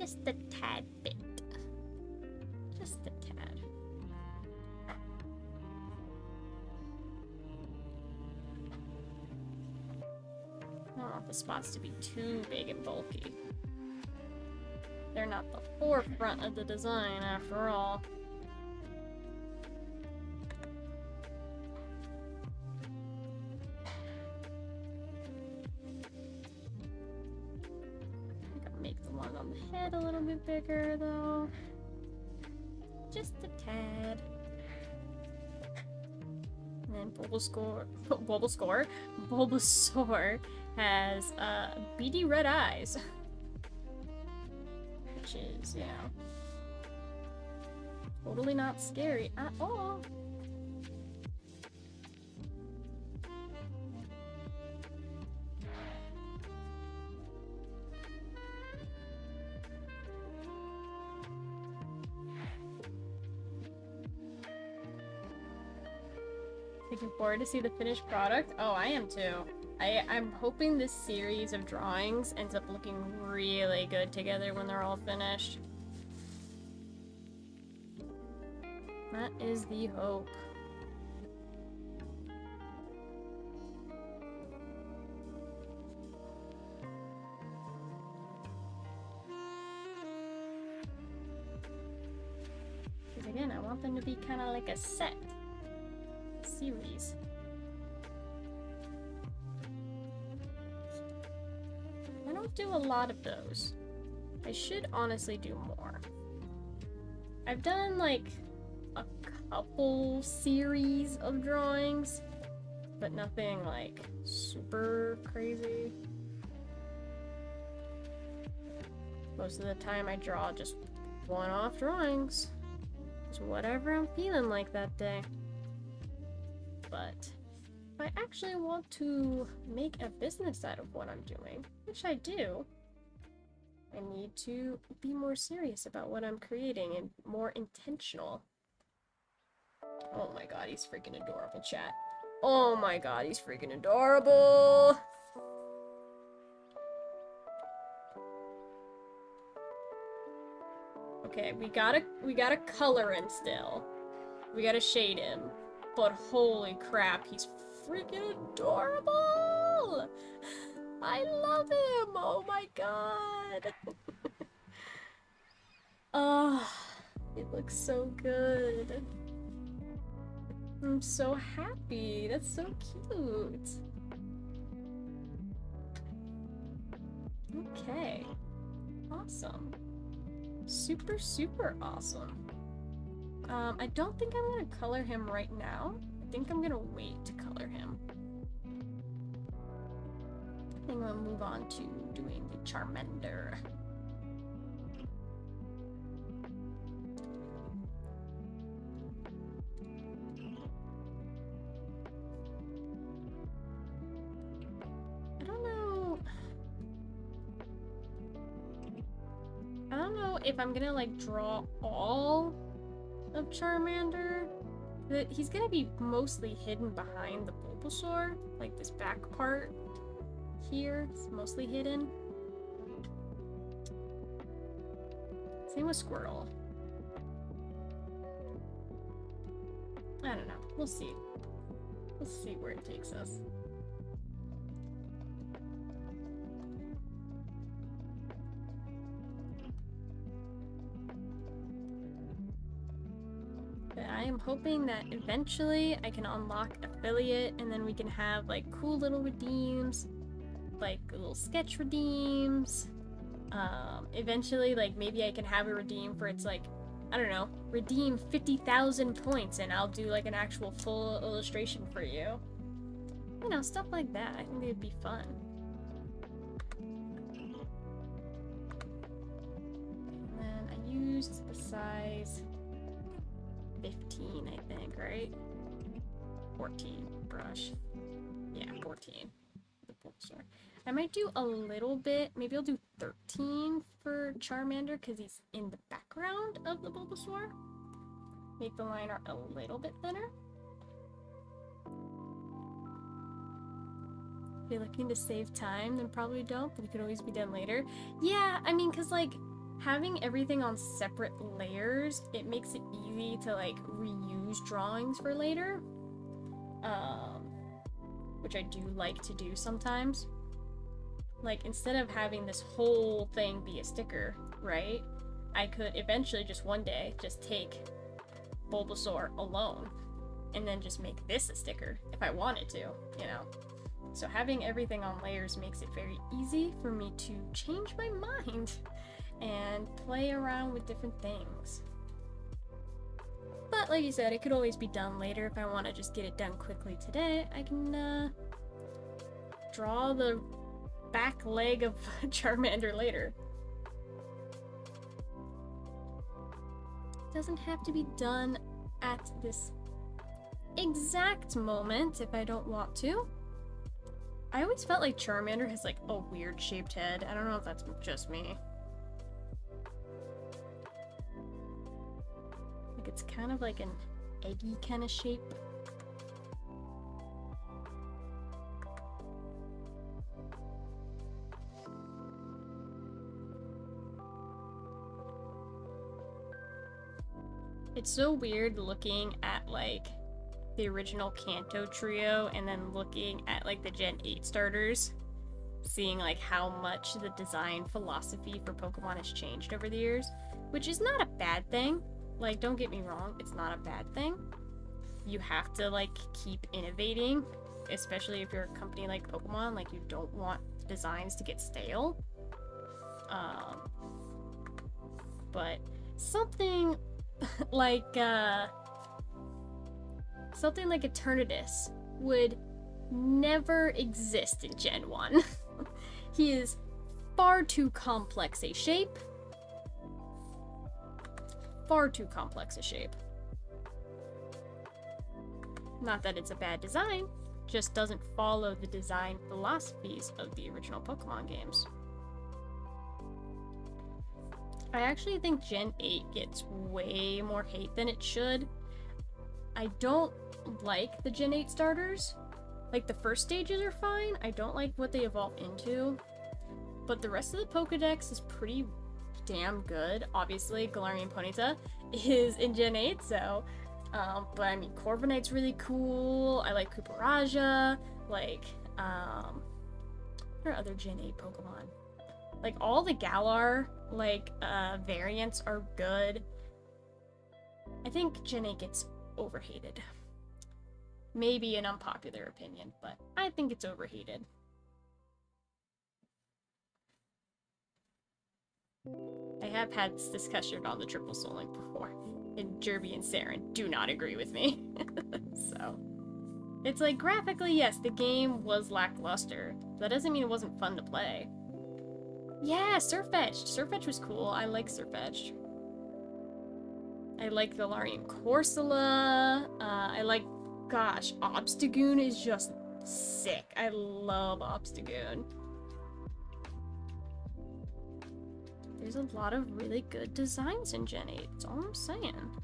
Just a tad bit. Just a tad. I don't want the spots to be too big and bulky. They're not the forefront of the design after all. A little bit bigger though, just a tad. And then Bulbasaur has beady red eyes, which is, you know, totally not scary at all. Looking forward to see the finished product. Oh, I am too. I'm hoping this series of drawings ends up looking really good together when they're all finished. That is the hope. Because again, I want them to be kind of like a set series. I don't do a lot of those. I should honestly do more. I've done like a couple series of drawings, but nothing like super crazy. Most of the time I draw just one-off drawings. Just whatever I'm feeling like that day. But if I actually want to make a business out of what I'm doing, which I do, I need to be more serious about what I'm creating and more intentional. Oh my god, he's freaking adorable, chat. Oh my god, he's freaking adorable! Okay, we gotta color him still. We gotta shade him. But holy crap, he's freaking adorable! I love him! Oh my god! Oh, it looks so good. I'm so happy. That's so cute. Okay. Awesome. Super, super awesome. I don't think I'm gonna color him right now. I think I'm gonna wait to color him. I think I'm gonna move on to doing the Charmander. I don't know if I'm gonna like draw all of Charmander. He's gonna be mostly hidden behind the Bulbasaur, like this back part here is mostly hidden. Same with Squirtle. I don't know. We'll see. We'll see where it takes us. But I am hoping that eventually I can unlock affiliate and then we can have like cool little redeems, like little sketch redeems. Eventually, like maybe I can have a redeem for it's like, I don't know, redeem 50,000 points and I'll do like an actual full illustration for you. You know, stuff like that. I think it'd be fun. And then I used the size 15, I think, right? 14 brush. Yeah, 14. The Bulbasaur. I might do a little bit, maybe I'll do 13 for Charmander because he's in the background of the Bulbasaur. Make the line art a little bit thinner. If you're looking to save time, then probably don't, but it could always be done later. Yeah, I mean, because like having everything on separate layers, it makes it easy to like reuse drawings for later. Which I do like to do sometimes. Like, instead of having this whole thing be a sticker, right? I could eventually just one day just take Bulbasaur alone and then just make this a sticker if I wanted to, you know? So having everything on layers makes it very easy for me to change my mind and play around with different things. But like you said, it could always be done later. If I want to just get it done quickly today, I can draw the back leg of Charmander later. Doesn't have to be done at this exact moment if I don't want to. I always felt like Charmander has like a weird shaped head. I don't know if that's just me. Like it's kind of like an eggy kind of shape. It's so weird looking at like the original Kanto trio and then looking at like the Gen 8 starters, seeing like how much the design philosophy for Pokemon has changed over the years, which is not a bad thing. Like, don't get me wrong, it's not a bad thing. You have to like keep innovating, especially if you're a company like Pokemon. Like, you don't want designs to get stale. But something like Eternatus would never exist in Gen 1. He is far too complex a shape. Far too complex a shape. Not that it's a bad design, just doesn't follow the design philosophies of the original Pokemon games. I actually think Gen 8 gets way more hate than it should. I don't like the Gen 8 starters. Like, the first stages are fine. I don't like what they evolve into. But the rest of the Pokedex is pretty damn good. Obviously, Galarian Ponyta is in Gen 8, so... but I mean, Corviknight's really cool. I like Copperajah. Like, what are other Gen 8 Pokemon? Like, all the Galar, like, variants are good. I think Gen 8 gets overhated. Maybe an unpopular opinion, but I think it's overhated. I have had this discussion on the Triple Soul Link before, and Jerby and Saren do not agree with me. So, It's like, graphically, yes, the game was lackluster. That doesn't mean it wasn't fun to play. Yeah, Sirfetch'd. Sirfetch'd was cool. I like Sirfetch'd. I like the Larian Corsola. I like, gosh, Obstagoon is just sick. I love Obstagoon. There's a lot of really good designs in Gen 8. That's all I'm saying.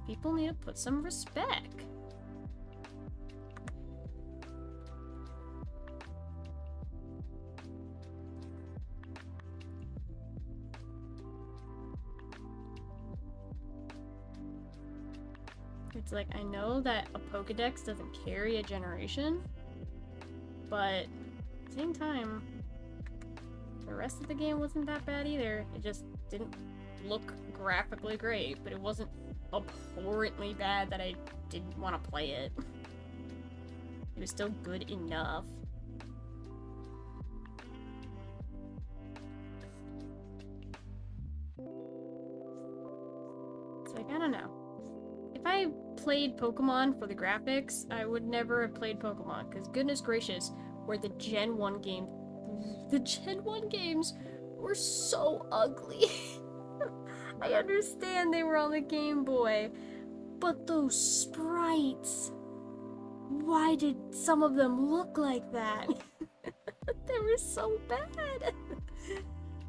People need to put some respect. It's like, I know that a Pokedex doesn't carry a generation, but at the same time, the rest of the game wasn't that bad either. It just didn't look graphically great, but it wasn't abhorrently bad that I didn't want to play it. It was still good enough. It's like, I don't know. If I played Pokemon for the graphics, I would never have played Pokemon, because goodness gracious, were the Gen 1 game... The Gen 1 games were so ugly. I understand they were on the Game Boy, but those sprites... Why did some of them look like that? They were so bad.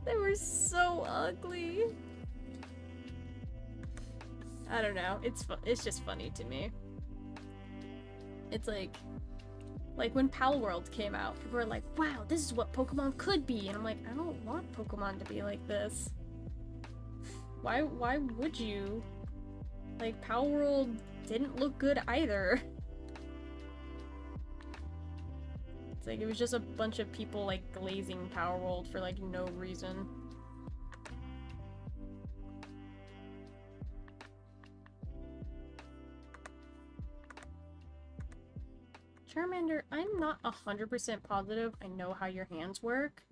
They were so ugly. I don't know. It's just funny to me. It's like when Palworld came out, people were like, "Wow, this is what Pokemon could be," and I'm like, I don't want Pokemon to be like this. Why would you? Like, Palworld didn't look good either. It's like, it was just a bunch of people, like, glazing Palworld for, like, no reason. Charmander, I'm not 100% positive I know how your hands work.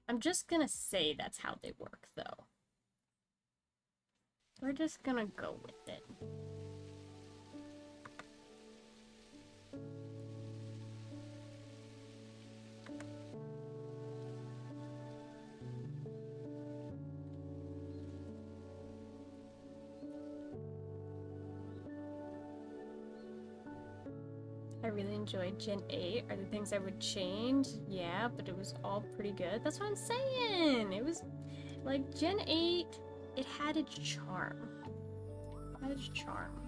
I'm just gonna say that's how they work, though. We're just gonna go with it. I really enjoyed Gen 8. Are there things I would change? Yeah, but it was all pretty good. That's what I'm saying! It was, like, Gen 8, it had its charm. It had its charm.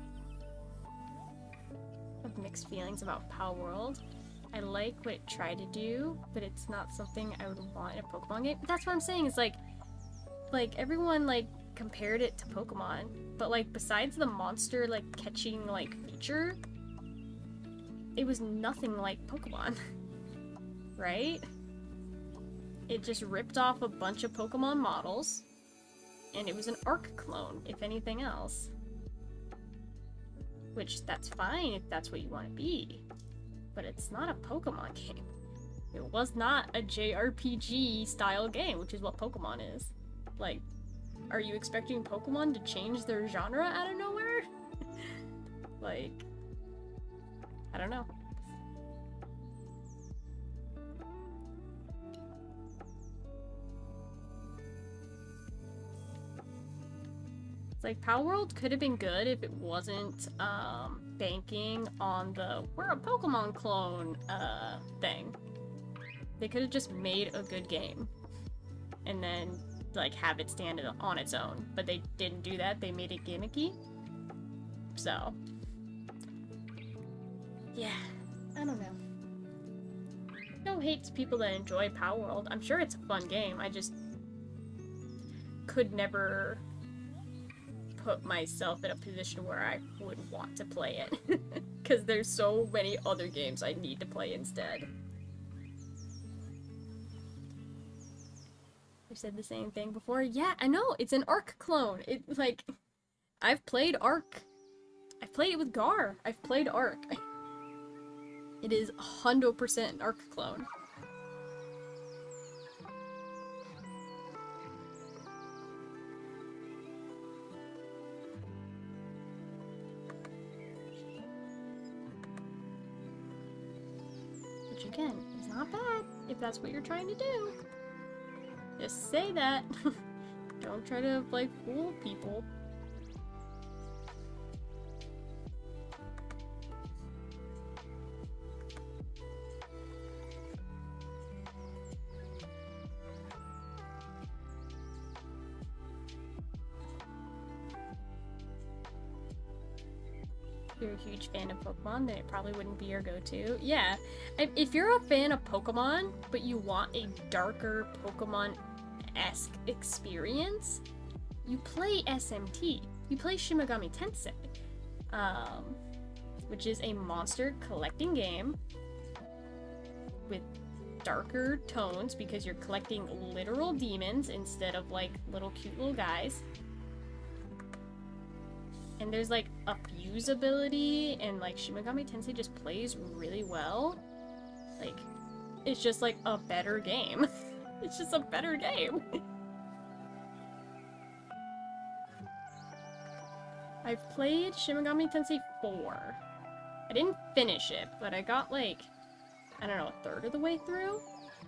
I have mixed feelings about Palworld. I like what it tried to do, but it's not something I would want in a Pokemon game. That's what I'm saying, is like, everyone, like, compared it to Pokemon, but, like, besides the monster, like, catching, like, feature, it was nothing like Pokemon, right? It just ripped off a bunch of Pokemon models, and it was an Arc clone, if anything else. Which, that's fine if that's what you want to be, but it's not a Pokemon game. It was not a JRPG style game, which is what Pokemon is. Like, are you expecting Pokemon to change their genre out of nowhere? Like, I don't know. It's like, Palworld could have been good if it wasn't banking on the "we're a Pokemon clone" thing. They could have just made a good game and then, like, have it stand on its own. But they didn't do that. They made it gimmicky. So, yeah, I don't know. No hate to people that enjoy Palworld. I'm sure it's a fun game. I just could never put myself in a position where I would want to play it. Because there's so many other games I need to play instead. I've said the same thing before. Yeah, I know, it's an Arc clone. It, like, I've played Arc. I've played it with Gar. I've played Arc. It is 100% an Arc clone. which again is not bad if that's what you're trying to do. Just say that. Don't try to, like, fool people. If you're a huge fan of Pokemon, then it probably wouldn't be your go-to. Yeah, if you're a fan of Pokemon, but you want a darker Pokemon-esque experience, you play SMT. You play Shin Megami Tensei, which is a monster collecting game with darker tones because you're collecting literal demons instead of, like, little cute little guys. And there's, like, a fuse ability, and, like, Shin Megami Tensei just plays really well. Like, it's just, like, a better game. It's just a better game. I've played Shin Megami Tensei 4. I didn't finish it, but I got, like, I don't know, a third of the way through.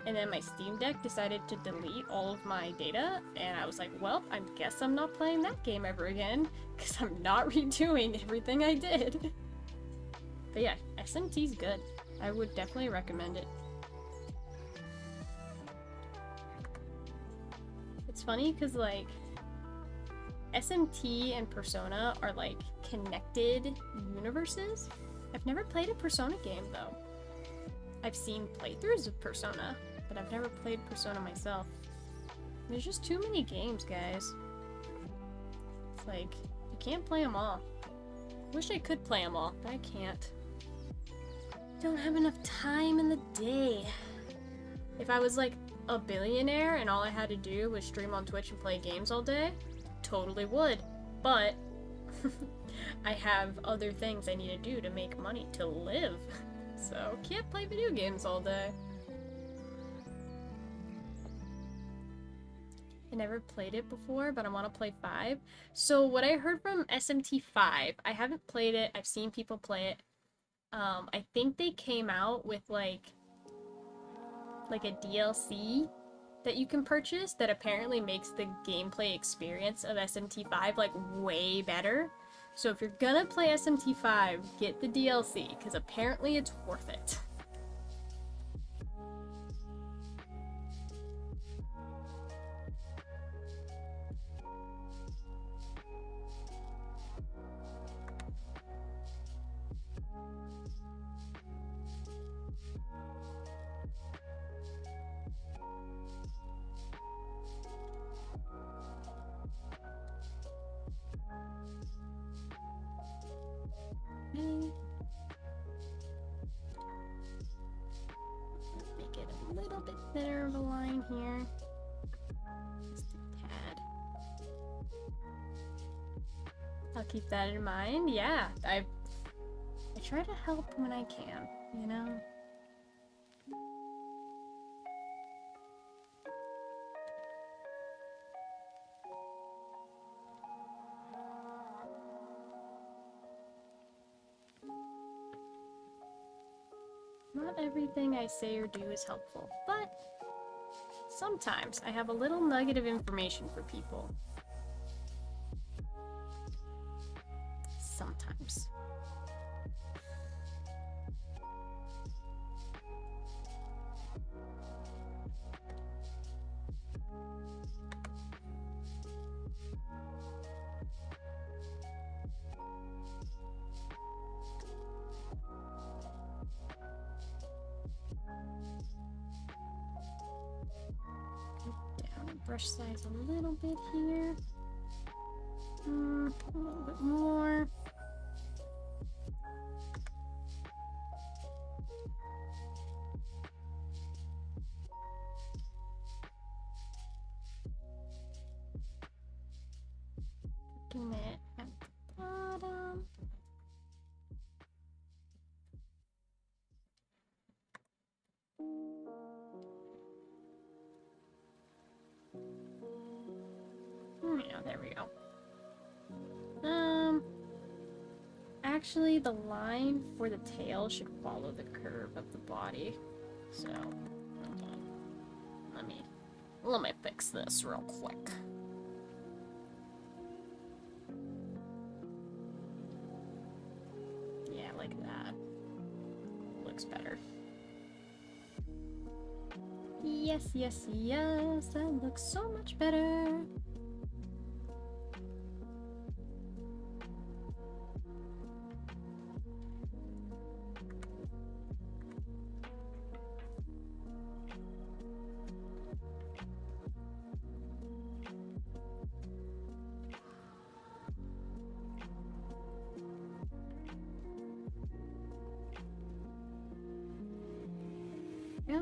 And then my Steam Deck decided to delete all of my data, and I was like, well, I guess I'm not playing that game ever again, because I'm not redoing everything I did. But yeah, SMT's good. I would definitely recommend it. It's funny, because, like, SMT and Persona are, like, connected universes. I've never played a Persona game, though. I've seen playthroughs of Persona, but I've never played Persona myself. There's just too many games, guys. It's like, you can't play them all. Wish I could play them all, but I can't. Don't have enough time in the day. If I was, like, a billionaire and all I had to do was stream on Twitch and play games all day, totally would. But I have other things I need to do to make money to live. So, can't play video games all day. I never played it before, but I want to play 5. So, what I heard from SMT 5, I haven't played it, I've seen people play it. I think they came out with, like a DLC that you can purchase that apparently makes the gameplay experience of SMT 5, like, way better. So if you're gonna play SMT 5, get the DLC, because apparently it's worth it. Make it a little bit thinner of a line here. Just a tad. I'll keep that in mind. Yeah, I try to help when I can, you know? Not everything I say or do is helpful, but sometimes I have a little nugget of information for people. Sometimes. Brush size a little bit here. A little bit more. Looking at the bottom. Yeah, there we go. Actually, the line for the tail should follow the curve of the body. So, hold on. Let me fix this real quick. Yeah, like that. Looks better. Yes, yes, yes, that looks so much better. Yeah.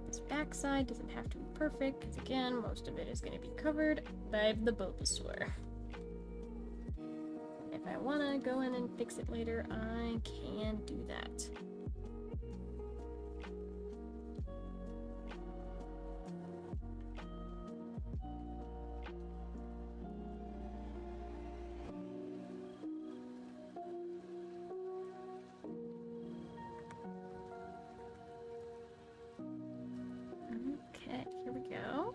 This backside doesn't have to be perfect, because again, most of it is going to be covered by the Bulbasaur. If I want to go in and fix it later, I can do that. Okay, here we go.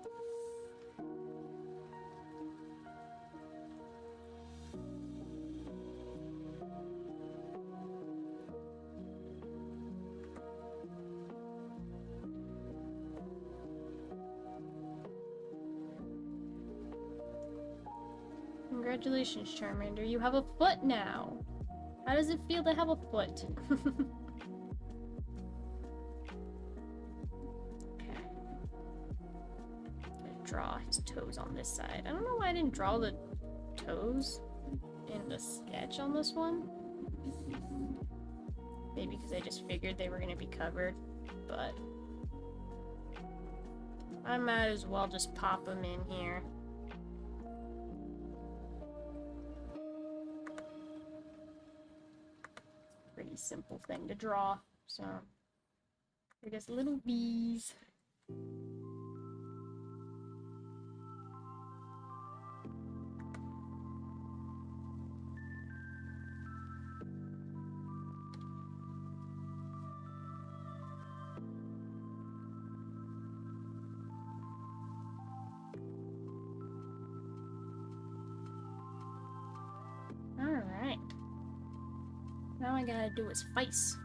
Congratulations, Charmander. You have a foot now. How does it feel to have a foot? Okay. Draw his toes on this side. I don't know why I didn't draw the toes in the sketch on this one. Maybe because I just figured they were going to be covered, but I might as well just pop them in here. Pretty simple thing to draw, so they're just little bees. Alright. Now I gotta do his face.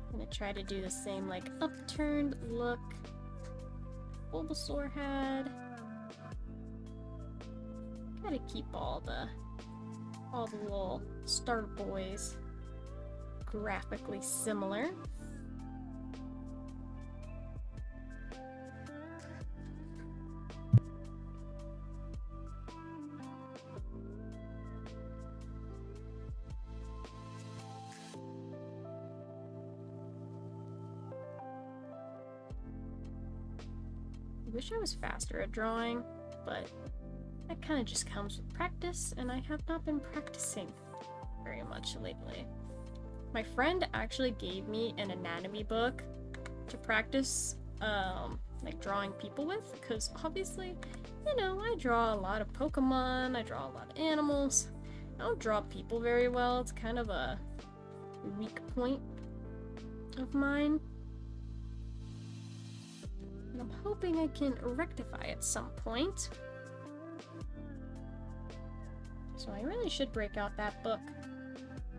I'm gonna try to do the same, like, upturned look Bulbasaur had. Gotta keep all the little star boys graphically similar. I wish I was faster at drawing, but that kind of just comes with practice, and I have not been practicing very much lately. My friend actually gave me an anatomy book to practice, like, drawing people with, because obviously, you know, I draw a lot of Pokemon, I draw a lot of animals. I don't draw people very well. It's kind of a weak point of mine. And I'm hoping I can rectify at some point. So I really should break out that book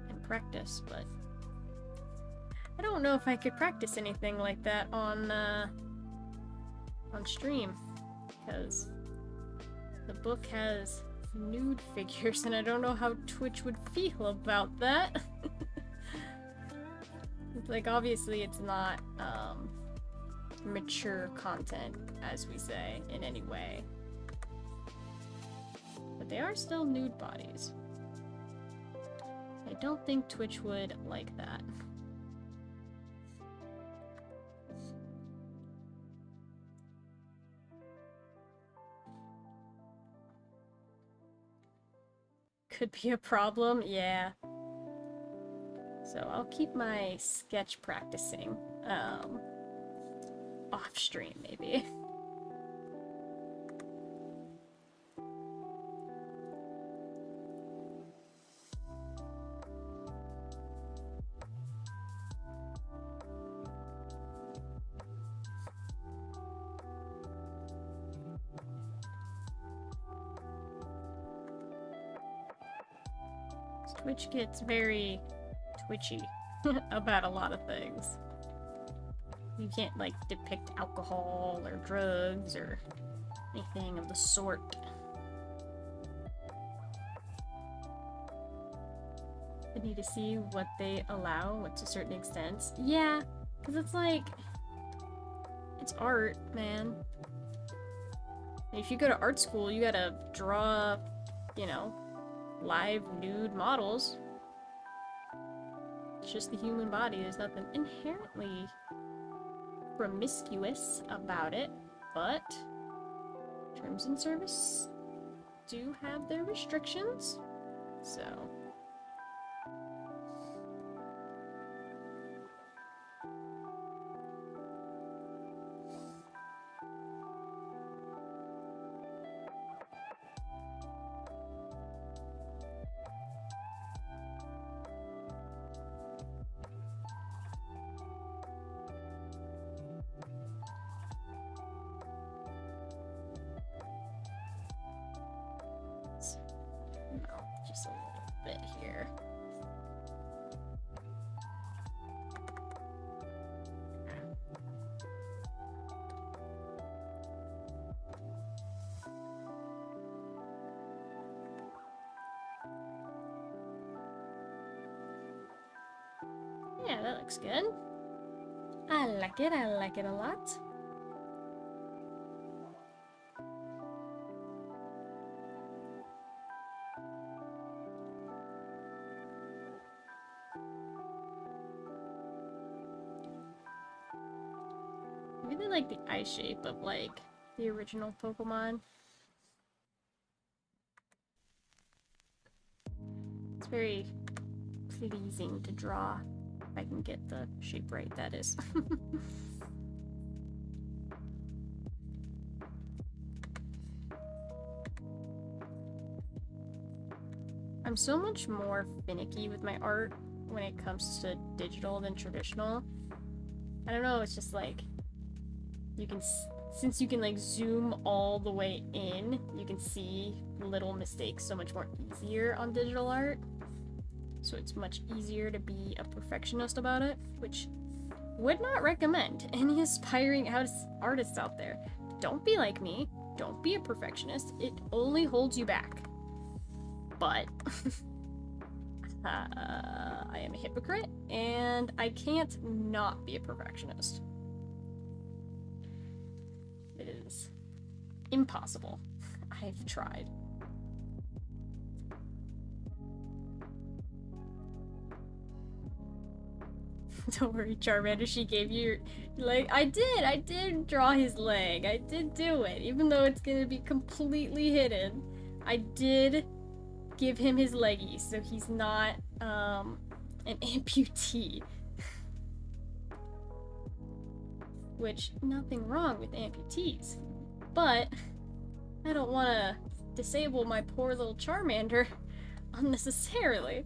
and practice, but I don't know if I could practice anything like that on stream, because the book has nude figures and I don't know how Twitch would feel about that. Like, obviously it's not mature content, as we say, in any way. But they are still nude bodies. I don't think Twitch would like that. could be a problem. Yeah. So I'll keep my sketch practicing, off stream maybe. Twitch gets very twitchy about a lot of things. You can't, like, depict alcohol or drugs or anything of the sort. I need to see what they allow to certain extents. Yeah, because it's like, it's art, man. If you go to art school, you gotta draw, you know, live nude models. It's just the human body. There's nothing inherently promiscuous about it, but terms and service do have their restrictions, so. Just a little bit here. Yeah, that looks good. I like it a lot. I really like the eye shape of, like, the original Pokemon. It's very pleasing to draw. If I can get the shape right, that is. I'm so much more finicky with my art when it comes to digital than traditional. I don't know, it's just like, you can, since you can like zoom all the way in, you can see little mistakes so much more easier on digital art. So it's much easier to be a perfectionist about it, which would not recommend any aspiring artists out there. Don't be like me. Don't be a perfectionist. It only holds you back. But I am a hypocrite, and I can't not be a perfectionist. It is impossible. I've tried. Don't worry, Charmander, she gave you your leg. I did draw his leg. I did do it. Even though it's gonna be completely hidden, I did give him his leggies, so he's not, an amputee. Which, nothing wrong with amputees. But, I don't want to disable my poor little Charmander unnecessarily.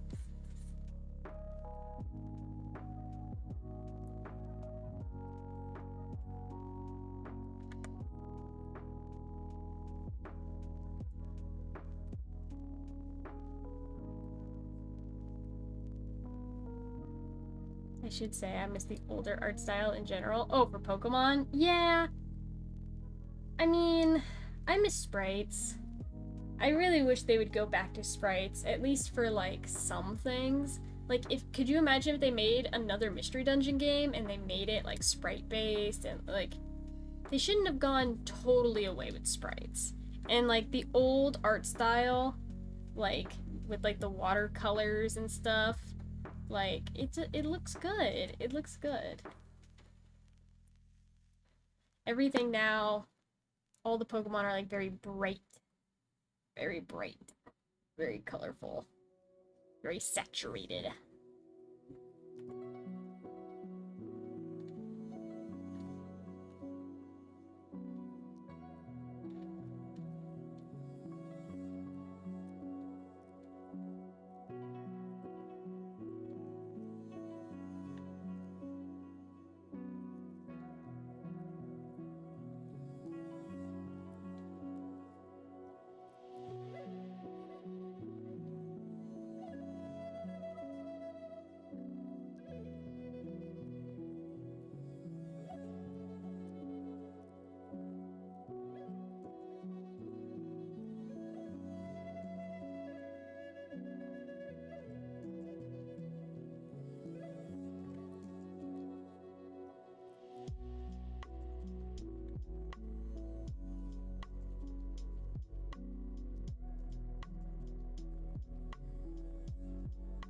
I should say I miss the older art style in general. Oh, for Pokemon? Yeah. I mean, I miss sprites. I really wish they would go back to sprites, at least for, like, some things. Like, could you imagine if they made another Mystery Dungeon game and they made it, like, sprite-based and, like, they shouldn't have gone totally away with sprites. And, like, the old art style, like, with, like, the watercolors and stuff, like, it looks good. It looks good. Everything now, all the Pokemon are, like, very bright. Very bright. very colorful. Very saturated.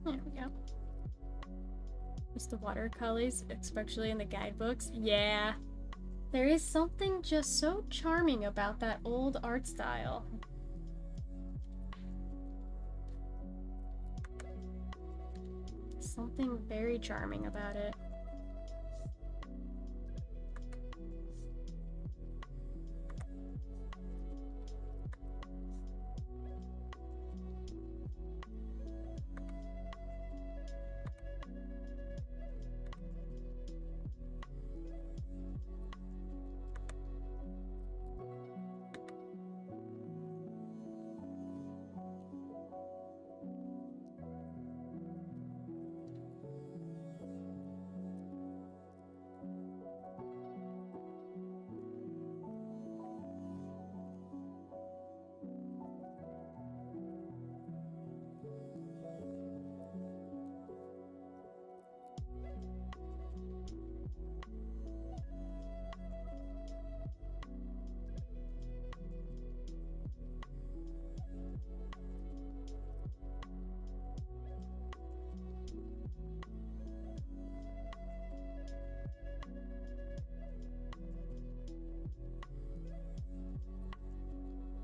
There we go. Just the watercolors, especially in the guidebooks. Yeah. There is something just so charming about that old art style. Something very charming about it.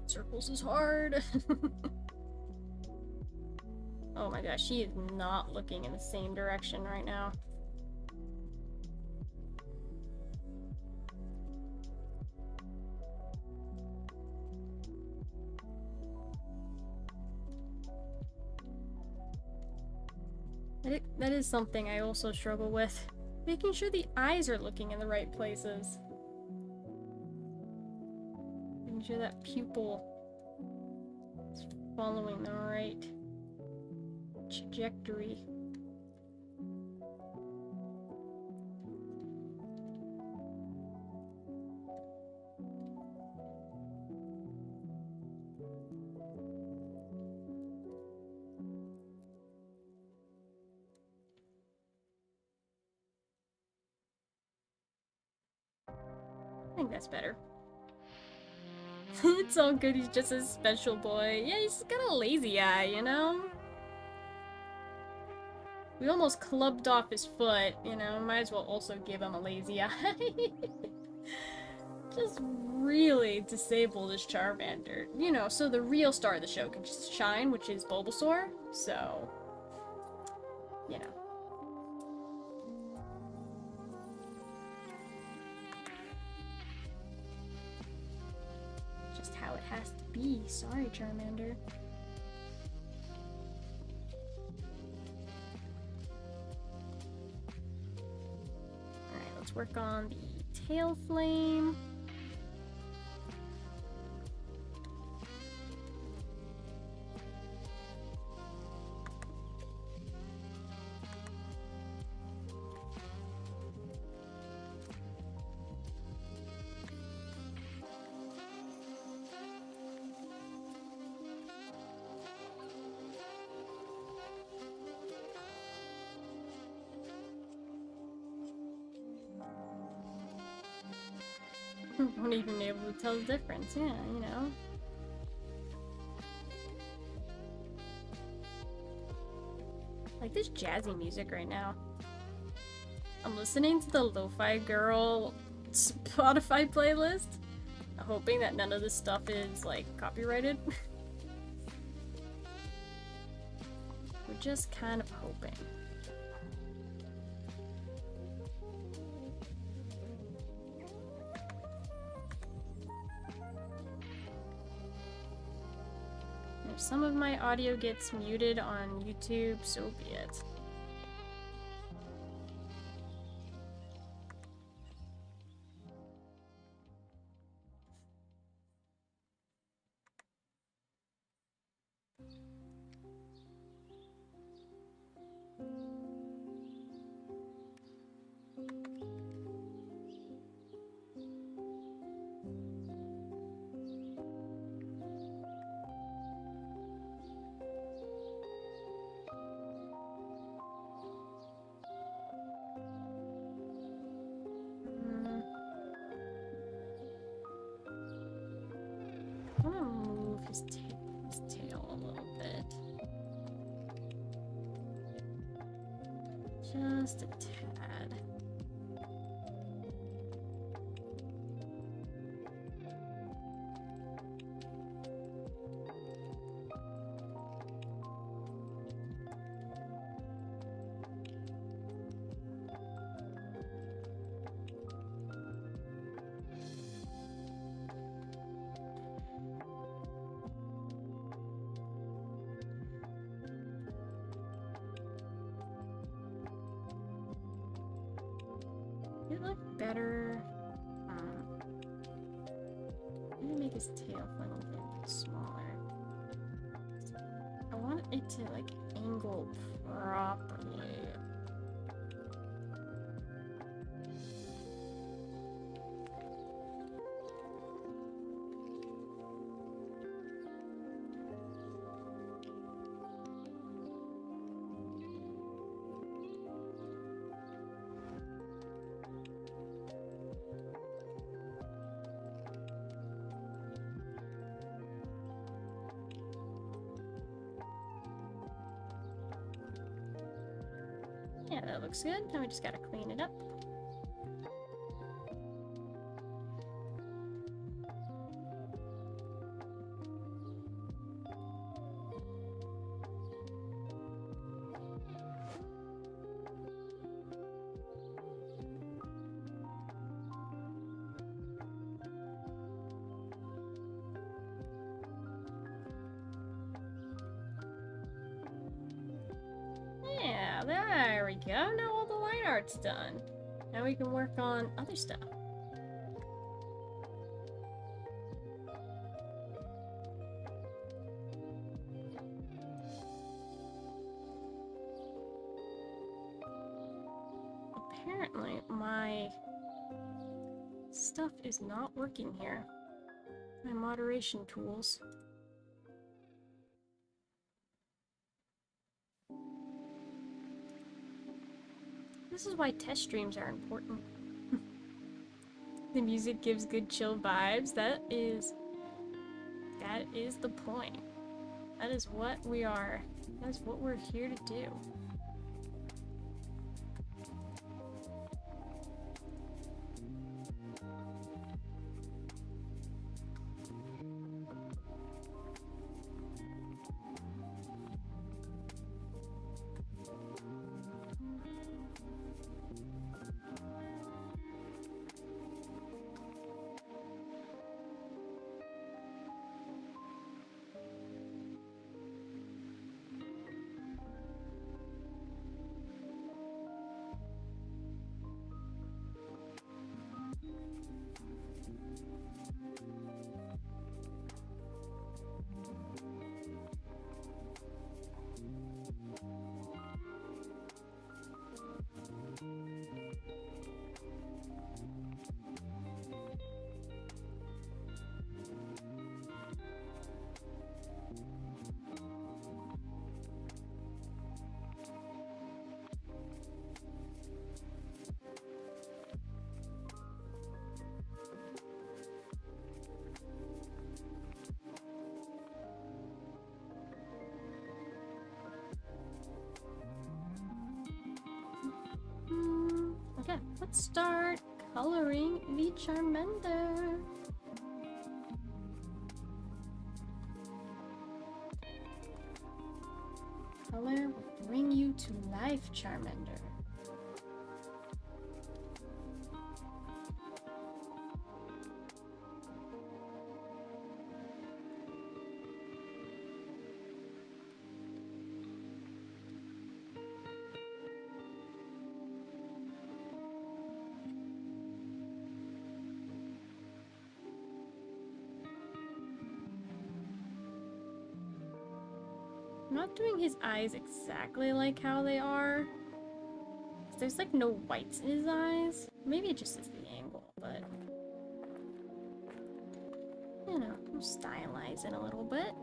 Circles is hard. Oh my gosh, she is not looking in the same direction right now. That is something I also struggle with. Making sure the eyes are looking in the right places. Making sure that pupil is following the right trajectory. I think that's better. It's all good, he's just a special boy. Yeah, he's got a lazy eye, you know? We almost clubbed off his foot, you know? Might as well also give him a lazy eye. Just really disabled his Charmander. You know, so the real star of the show can just shine, which is Bulbasaur. So, you know. Just how it has to be. Sorry, Charmander. Alright, let's work on the tail flame. Won't even be able to tell the difference, yeah, you know. Like this jazzy music right now. I'm listening to the Lo-Fi Girl Spotify playlist, hoping that none of this stuff is like copyrighted. just kind of hoping. If some of my audio gets muted on YouTube, so be it. I'm gonna move his tail a little bit. Just a tad. It looked better. Maybe make his tail a little bit smaller. I want it to like angle properly. Yeah, that looks good. Now we just gotta clean it up. Yeah, there we go. Now all the line art's done. Now we can work on other stuff. Apparently, my stuff is not working here. My moderation tools. This is why test streams are important. The music gives good chill vibes. That is the point. That is what we are. That's what we're here to do. Okay, let's start coloring the Charmander. Color with to life, Charmander. I'm not doing his eyes exactly like how they are. There's like no whites in his eyes. Maybe it just is the angle, but you know, I'm stylizing a little bit.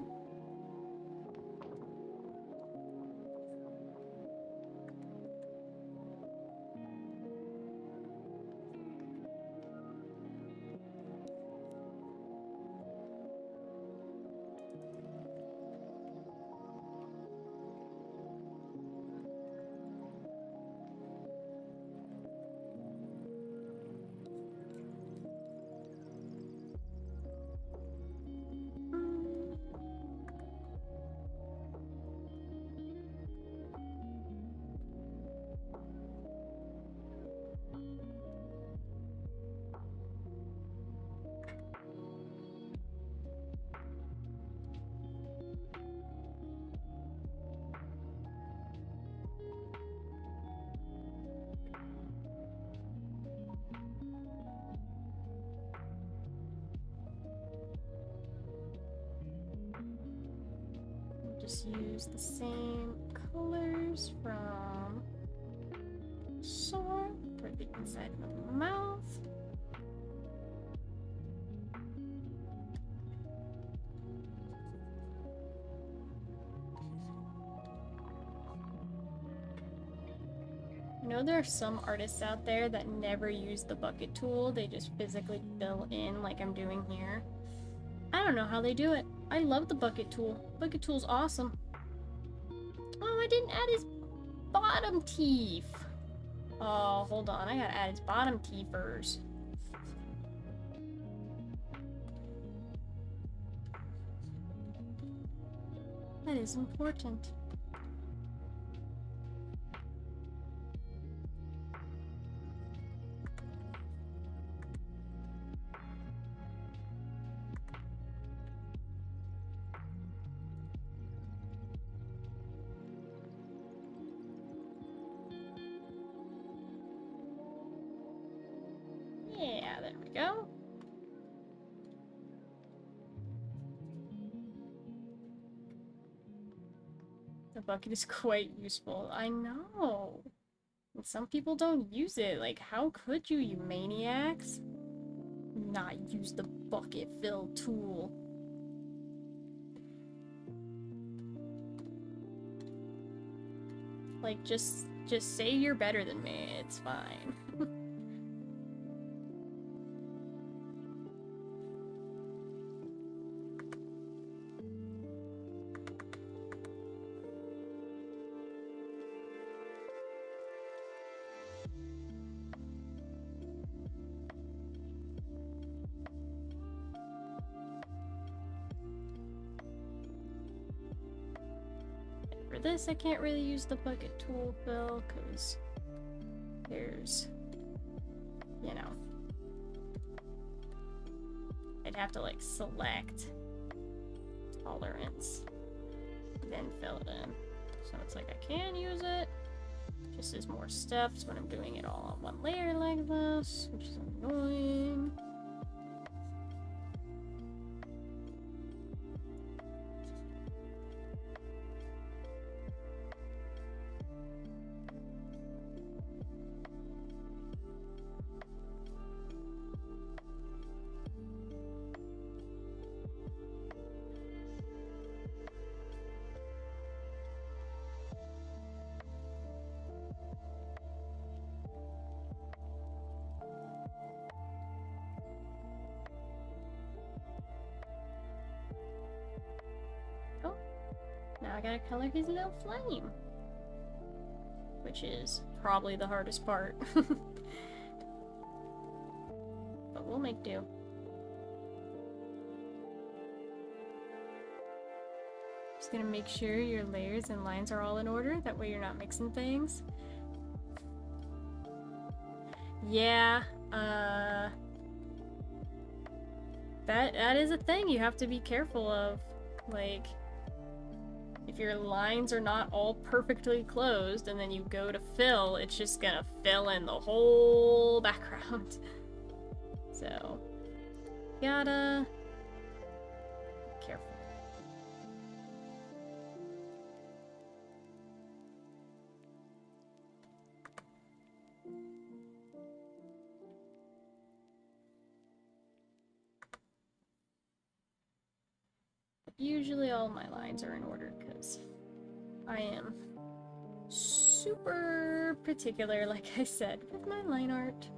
Just use the same colors from Sora for the inside of the mouth. I know there are some artists out there that never use the bucket tool, they just physically fill in like I'm doing here. I don't know how they do it. I love the bucket tool. Bucket tool's awesome. Oh, I didn't add his bottom teeth. Oh, hold on. I gotta add his bottom teeth first. That is important. Yeah, there we go. The bucket is quite useful. I know. And some people don't use it. Like, how could you, you maniacs? Not use the bucket fill tool. Like, just say you're better than me. It's fine. For this, I can't really use the bucket tool fill because there's, you know, I'd have to like select tolerance, then fill it in. So it's like I can use it, just as more steps when I'm doing it all on one layer like this, which is annoying. Now I gotta color his little flame, which is probably the hardest part. But we'll make do. Just gonna make sure your layers and lines are all in order. That way you're not mixing things. Yeah, that is a thing you have to be careful of. Like, if your lines are not all perfectly closed and then you go to fill, it's just gonna fill in the whole background. So, gotta be careful. Usually all my lines are in order because I am super particular, like I said, with my line art.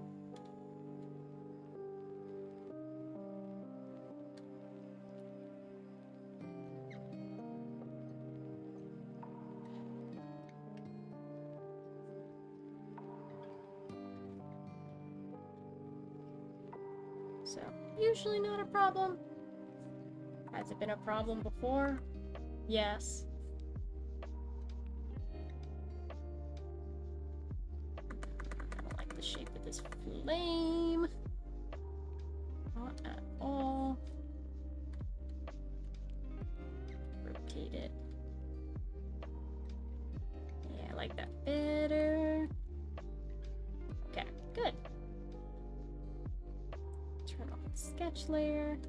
So, usually not a problem. Has it been a problem before? Yes. I don't like the shape of this flame. Not at all. Rotate it. Yeah, I like that better. Okay, good. Turn off the sketch layer.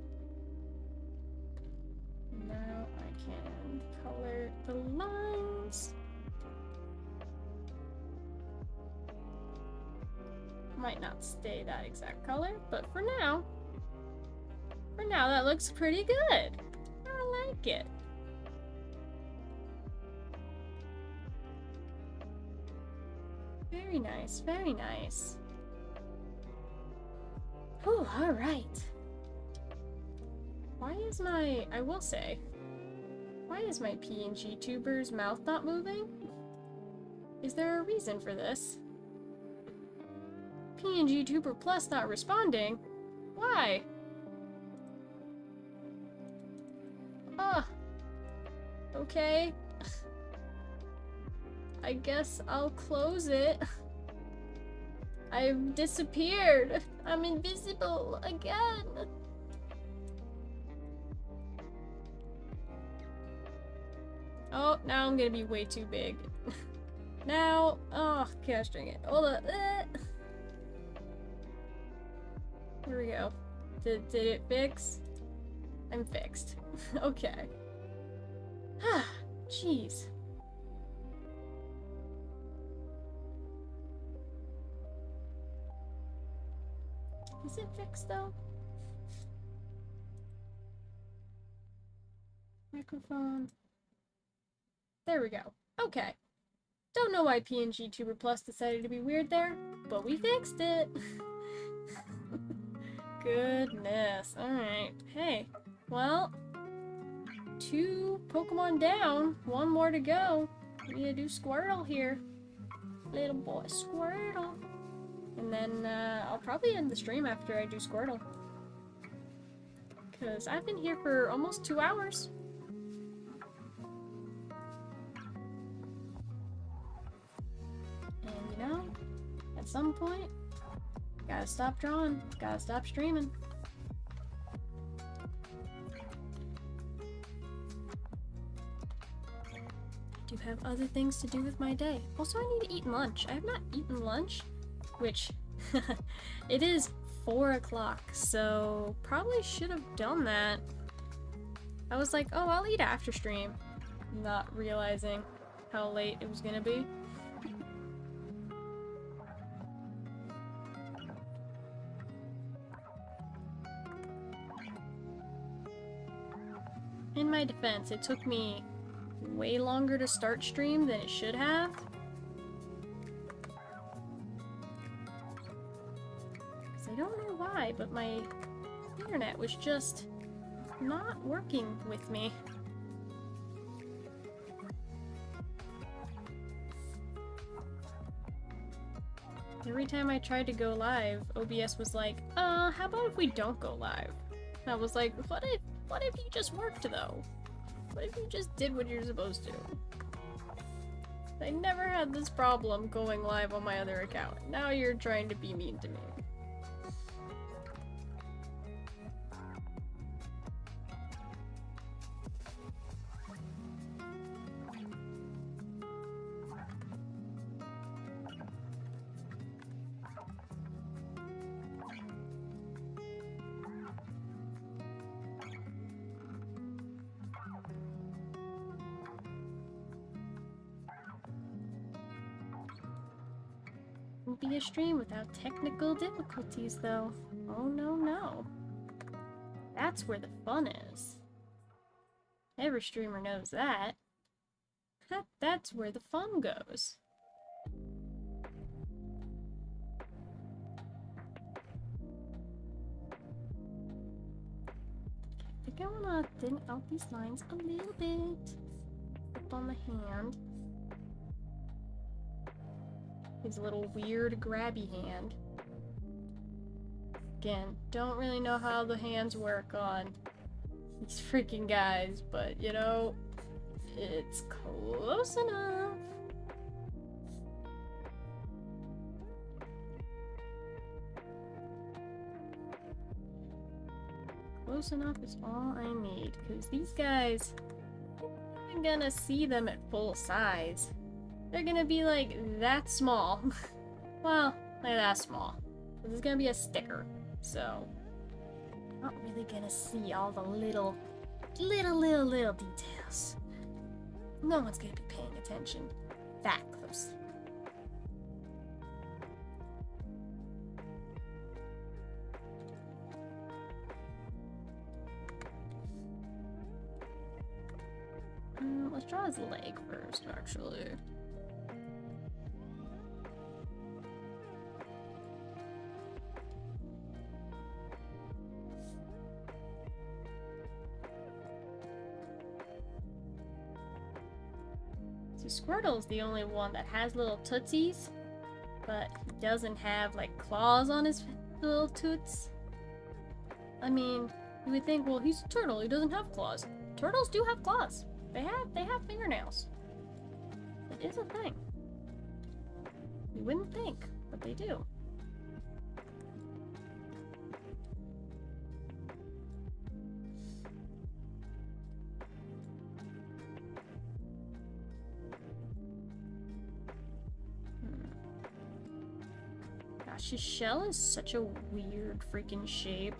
Now I can color the lines. Might not stay that exact color, but for now that looks pretty good. I like it. Very nice, very nice. Whew, alright. I will say, why is my PNG tuber's mouth not moving? Is there a reason for this? PNG tuber plus not responding? Why? Okay. I guess I'll close it. I've disappeared. I'm invisible again. Oh, now I'm gonna be way too big. Now, oh gosh dang it. Hold up. Here we go. Did it fix? I'm fixed. Okay. Jeez. Is it fixed though? Microphone. There we go. Okay. Don't know why PNG Tuber Plus decided to be weird there, but we fixed it. Goodness. Alright. Hey. Well, 2 Pokemon down. 1 more to go. We need to do Squirtle here. Little boy Squirtle. And then I'll probably end the stream after I do Squirtle. Because I've been here for almost 2 hours. And you know, at some point, gotta stop drawing, gotta stop streaming. I do have other things to do with my day. Also, I need to eat lunch. I have not eaten lunch, which it is 4 o'clock, so probably should have done that. I was like, oh, I'll eat after stream, not realizing how late it was gonna be. In my defense, it took me way longer to start stream than it should have. I don't know why, but my internet was just not working with me. Every time I tried to go live, OBS was like, how about if we don't go live? And I was like, what if you just worked though? What if you just did what you're supposed to? I never had this problem going live on my other account. Now you're trying to be mean to me. Won't be a stream without technical difficulties, though. Oh, no, no. That's where the fun is. Every streamer knows that. That's where the fun goes. I think I wanna thin out these lines a little bit. Up on the hand. His little weird grabby hand. Again, don't really know how the hands work on these freaking guys, but you know, it's close enough. Close enough is all I need, because these guys, I'm gonna see them at full size. They're gonna be like that small. Well, like that small. This is gonna be a sticker, so not really gonna see all the little details. No one's gonna be paying attention that closely. Let's draw his leg first, actually. Squirtle's the only one that has little tootsies, but he doesn't have like claws on his little toots. I mean, you would think, well, he's a turtle, he doesn't have claws. Turtles do have claws. They have fingernails. It is a thing. You wouldn't think, but they do. Gosh, his shell is such a weird freaking shape.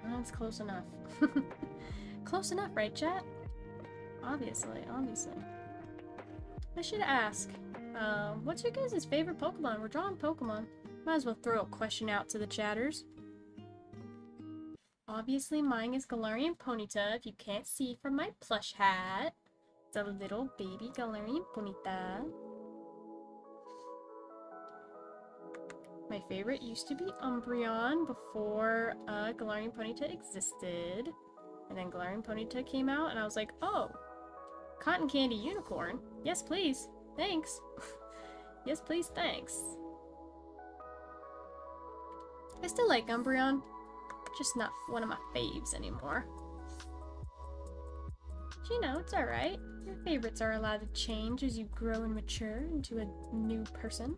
That's close enough. Close enough, right, chat? Obviously. I should ask, what's your guys' favorite Pokemon? We're drawing Pokemon. Might as well throw a question out to the chatters. Obviously, mine is Galarian Ponyta, if you can't see from my plush hat. It's a little baby Galarian Ponyta. My favorite used to be Umbreon before Galarian Ponyta existed. And then Galarian Ponyta came out and I was like, oh, Cotton Candy Unicorn. Yes, please. Thanks. Yes, please, thanks. I still like Umbreon, just not one of my faves anymore. But you know, it's alright. Your favorites are allowed to change as you grow and mature into a new person.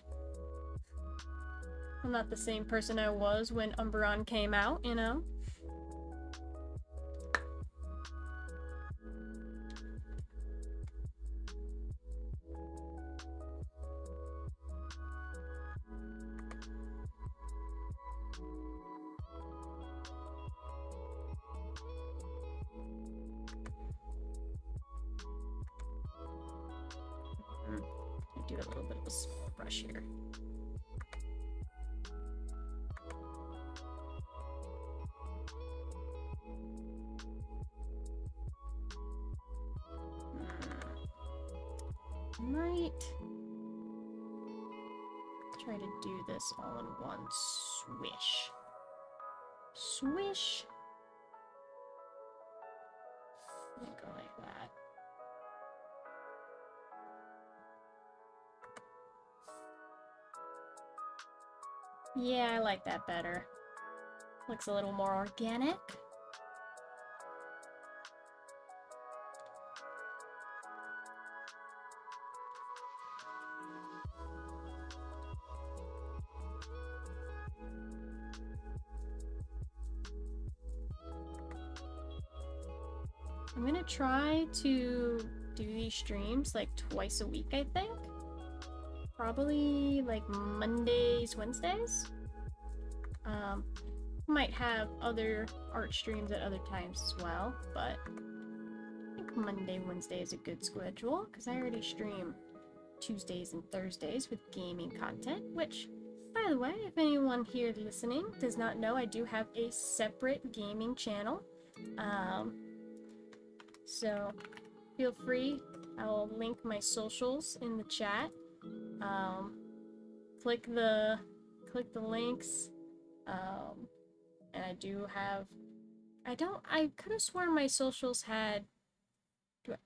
I'm not the same person I was when Umbreon came out, you know? Do a little bit of a small brush here. Might try to do this all in one swish. Swish. Go like that. Yeah, I like that better. Looks a little more organic. I'm gonna try to do these streams like twice a week, I think. Probably like Mondays, Wednesdays. Might have other art streams at other times as well, but I think Monday, Wednesday is a good schedule because I already stream Tuesdays and Thursdays with gaming content, which, by the way, if anyone here listening does not know, I do have a separate gaming channel. So feel free. I'll link my socials in the chat. Click the links. And I do have. I could have sworn my socials had. Do I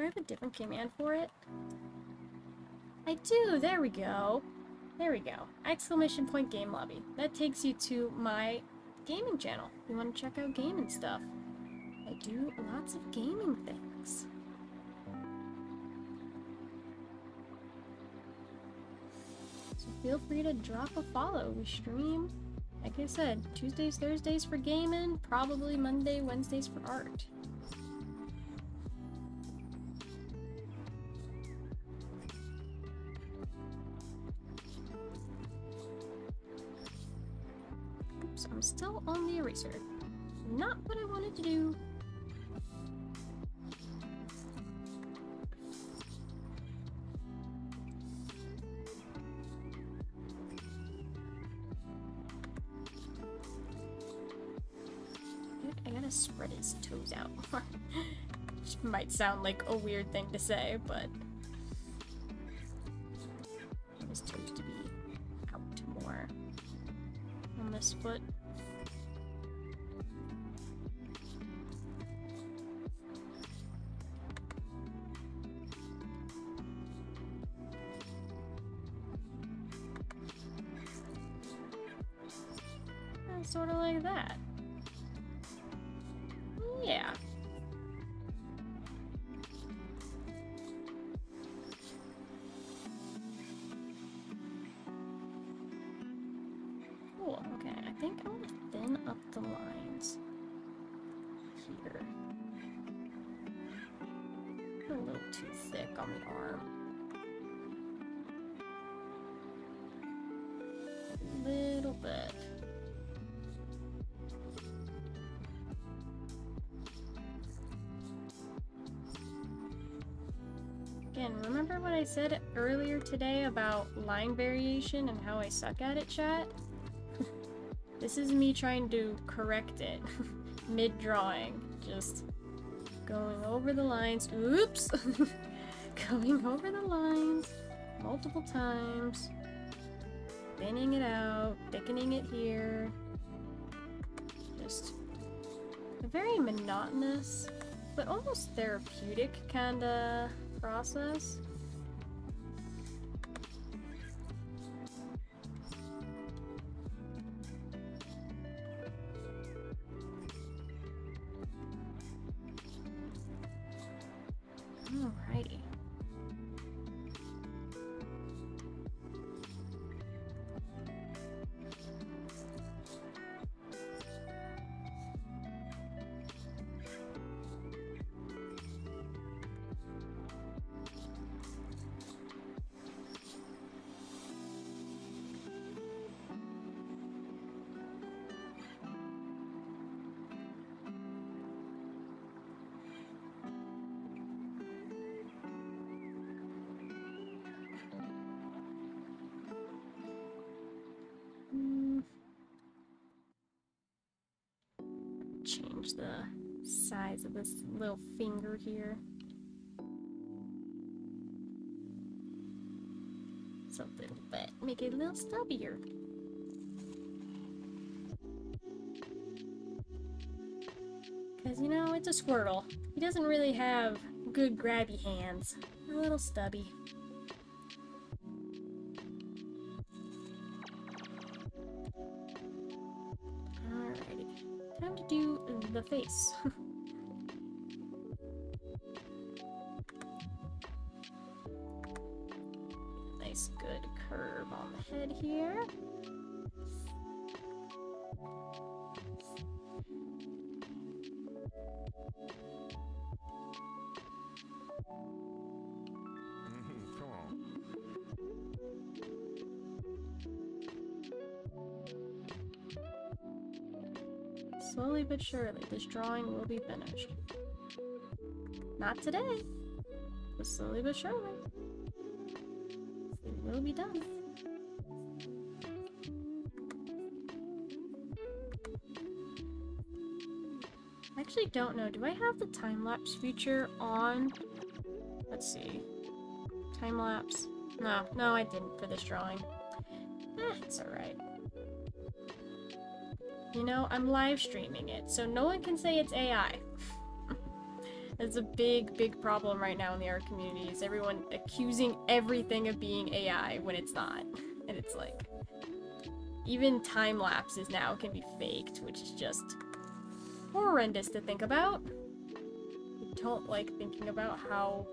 have a different command for it? I do. There we go. There we go. Exclamation point game lobby. That takes you to my gaming channel. If you want to check out gaming stuff. I do lots of gaming things. So feel free to drop a follow. We stream, like I said, Tuesdays, Thursdays for gaming, probably Monday, Wednesdays for art. Oops, I'm still on the eraser. Not what I wanted to do. I gotta spread his toes out more. Which might sound like a weird thing to say, but his toes to be out more on this foot. Sort of like that. Yeah. Cool. Okay, I think I'm gonna thin up the lines here. A little too thick on the arm. A little bit. Again, remember what I said earlier today about line variation and how I suck at it, chat? This is me trying to correct it mid-drawing. Just going over the lines. Oops! Going over the lines multiple times. Thinning it out, thickening it here. Just a very monotonous, but almost therapeutic kinda process. Alrighty. Change the size of this little finger here. Just a little bit. Make it a little stubbier. Because, you know, it's a Squirtle. He doesn't really have good grabby hands. A little stubby. the face. Nice, good curve on the head here. Come on. Slowly but surely, this drawing will be finished. Not today, but slowly but surely, it will be done. I actually don't know. Do I have the time-lapse feature on? Let's see. Time-lapse. No, I didn't for this drawing. It's alright. You know, I'm live streaming it, so no one can say it's AI. It's a big problem right now in the art community, is everyone accusing everything of being AI when it's not. And it's like, even time lapses now can be faked, which is just horrendous to think about. I don't like thinking about how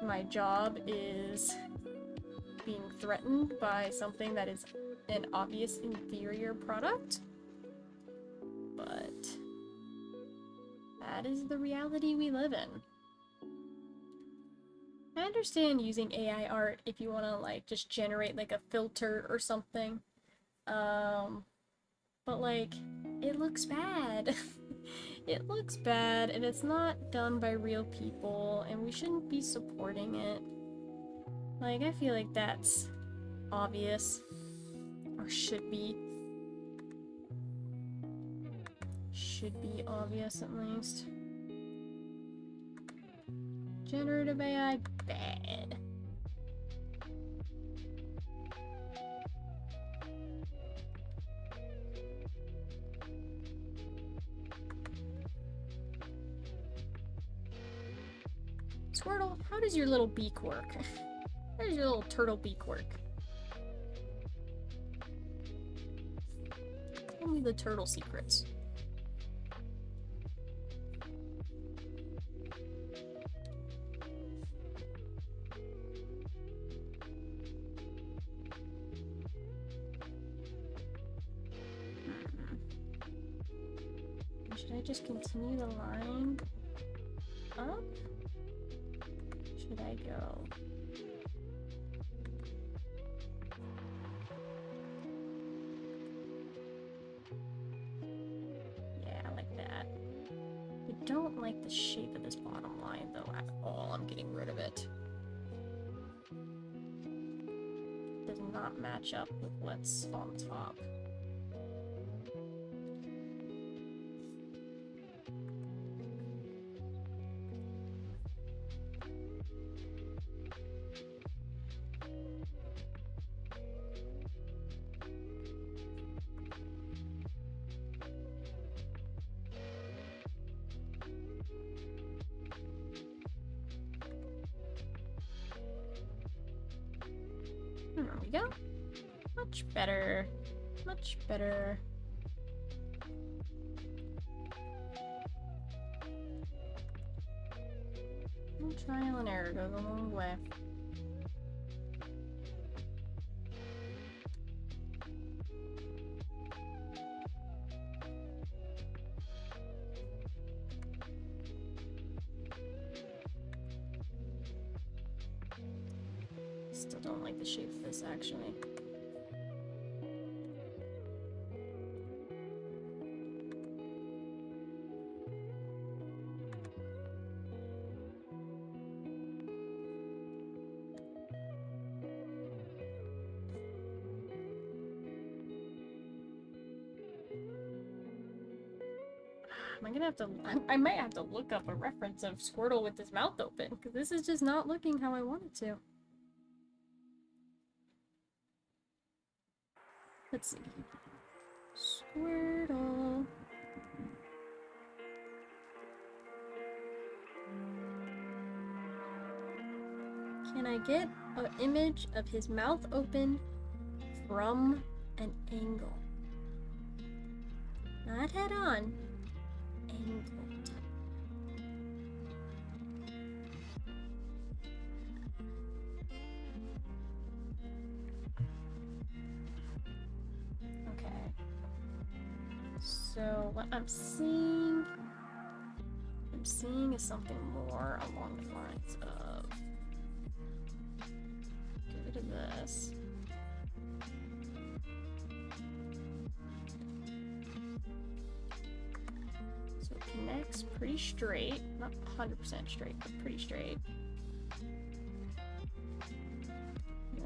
my job is being threatened by something that is an obvious inferior product, but that is the reality we live in. I understand using AI art if you want to like just generate like a filter or something, but like it looks bad. It looks bad, and it's not done by real people, and we shouldn't be supporting it. Like, I feel like that's obvious. Or should be. Should be obvious, at least. Generative AI, bad. Squirtle, how does your little beak work? How does your little turtle beak work? Tell me the turtle secrets. Should I just continue the line up? Should I go? Yeah, I like that. I don't like the shape of this bottom line though at all. I'm getting rid of it. Does not match up with what's on top. There we go. Much better. Much better. Trial and error goes a long way. Still don't like the shape of this, actually. Am I gonna have to... I might have to look up a reference of Squirtle with his mouth open, because this is just not looking how I want it to. Let's see. Squirtle. Can I get an image of his mouth open from an angle? Not head on, And okay. So what I'm seeing is something more along the lines of get rid of this. So it connects pretty straight, not 100% straight, but pretty straight. And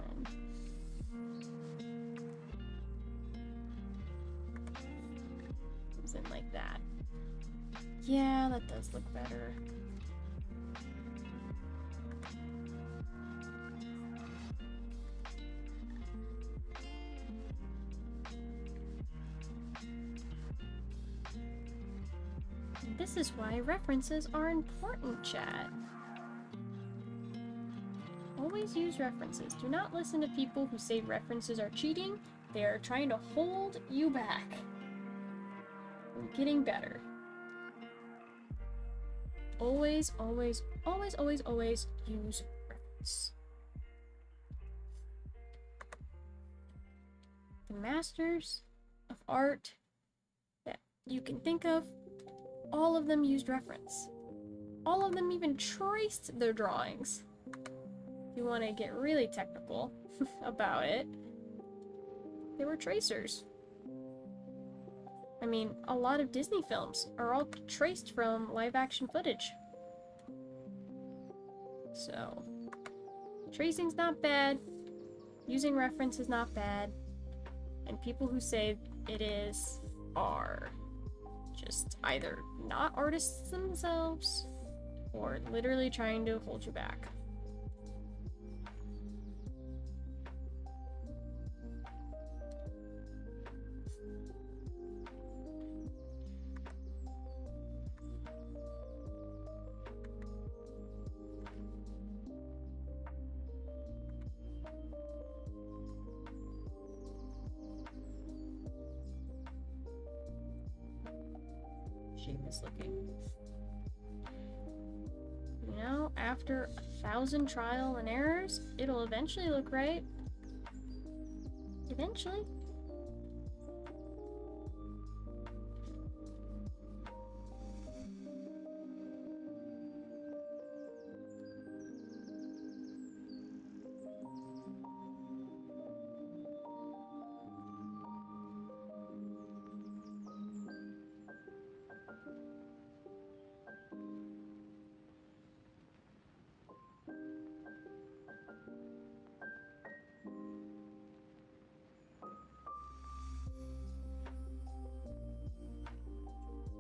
then comes in like that. Yeah, that does look better. This is why references are important, chat. Always use references. Do not listen to people who say references are cheating. They are trying to hold you back from getting better. Always, always, always, always, always use reference. The masters of art that you can think of, all of them used reference. All of them even traced their drawings. If you want to get really technical about it, they were tracers. I mean, a lot of Disney films are all traced from live-action footage. So, tracing's not bad, using reference is not bad, and people who say it is are just either not artists themselves or literally trying to hold you back. Shameless looking. You know, after 1,000 trial and errors, it'll eventually look right. Eventually.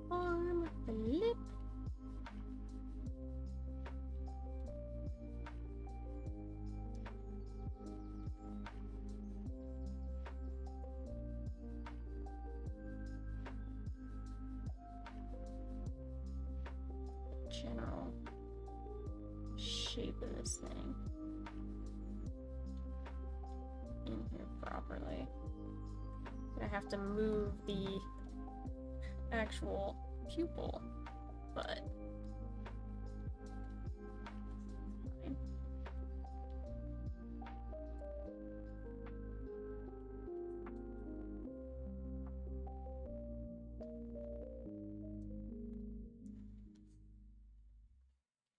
Arm flip. General shape of this thing in here properly. I have to move the actual pupil, but fine.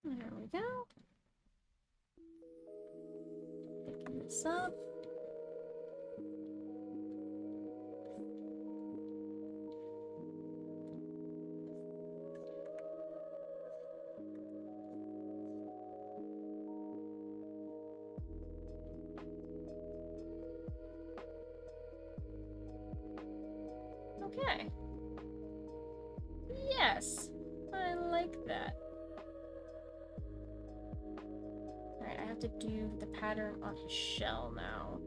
There we go. Picking this up. Okay. Yes, I like that. Alright, I have to do the pattern on his shell now.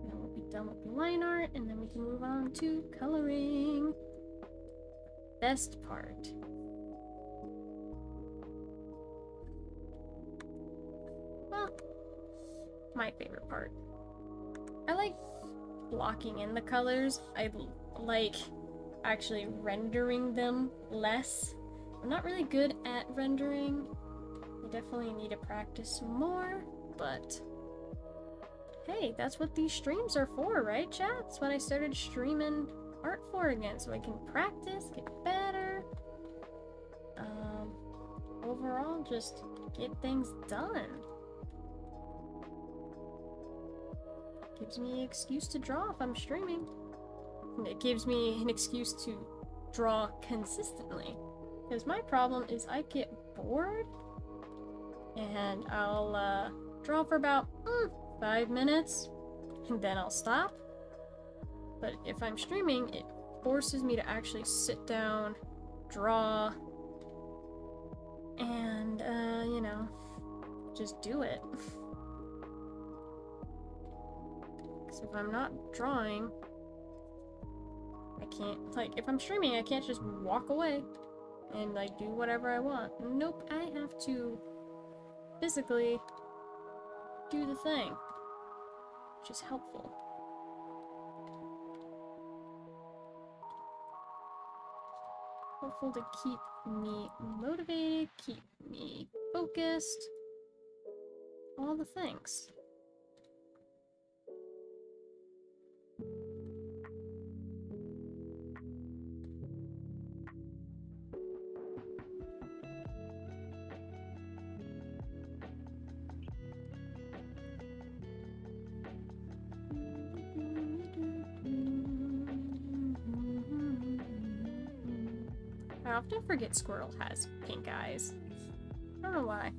Then we'll be done with the line art, and then we can move on to coloring. Best part. my favorite part. I like blocking in the colors. I like actually rendering them less. I'm not really good at rendering. I definitely need to practice more, but hey, that's what these streams are for, right, chat? That's what I started streaming art for again, so I can practice, get better. Overall, just get things done. Gives me an excuse to draw if I'm streaming. It gives me an excuse to draw consistently. Because my problem is I get bored and I'll draw for about 5 minutes and then I'll stop. But if I'm streaming, it forces me to actually sit down, draw, and you know, just do it. Because if I'm not drawing, I can't, like, if I'm streaming, I can't just walk away and, like, do whatever I want. Nope, I have to physically do the thing, which is helpful. Helpful to keep me motivated, keep me focused, all the things. I often forget Squirrel has pink eyes. I don't know why.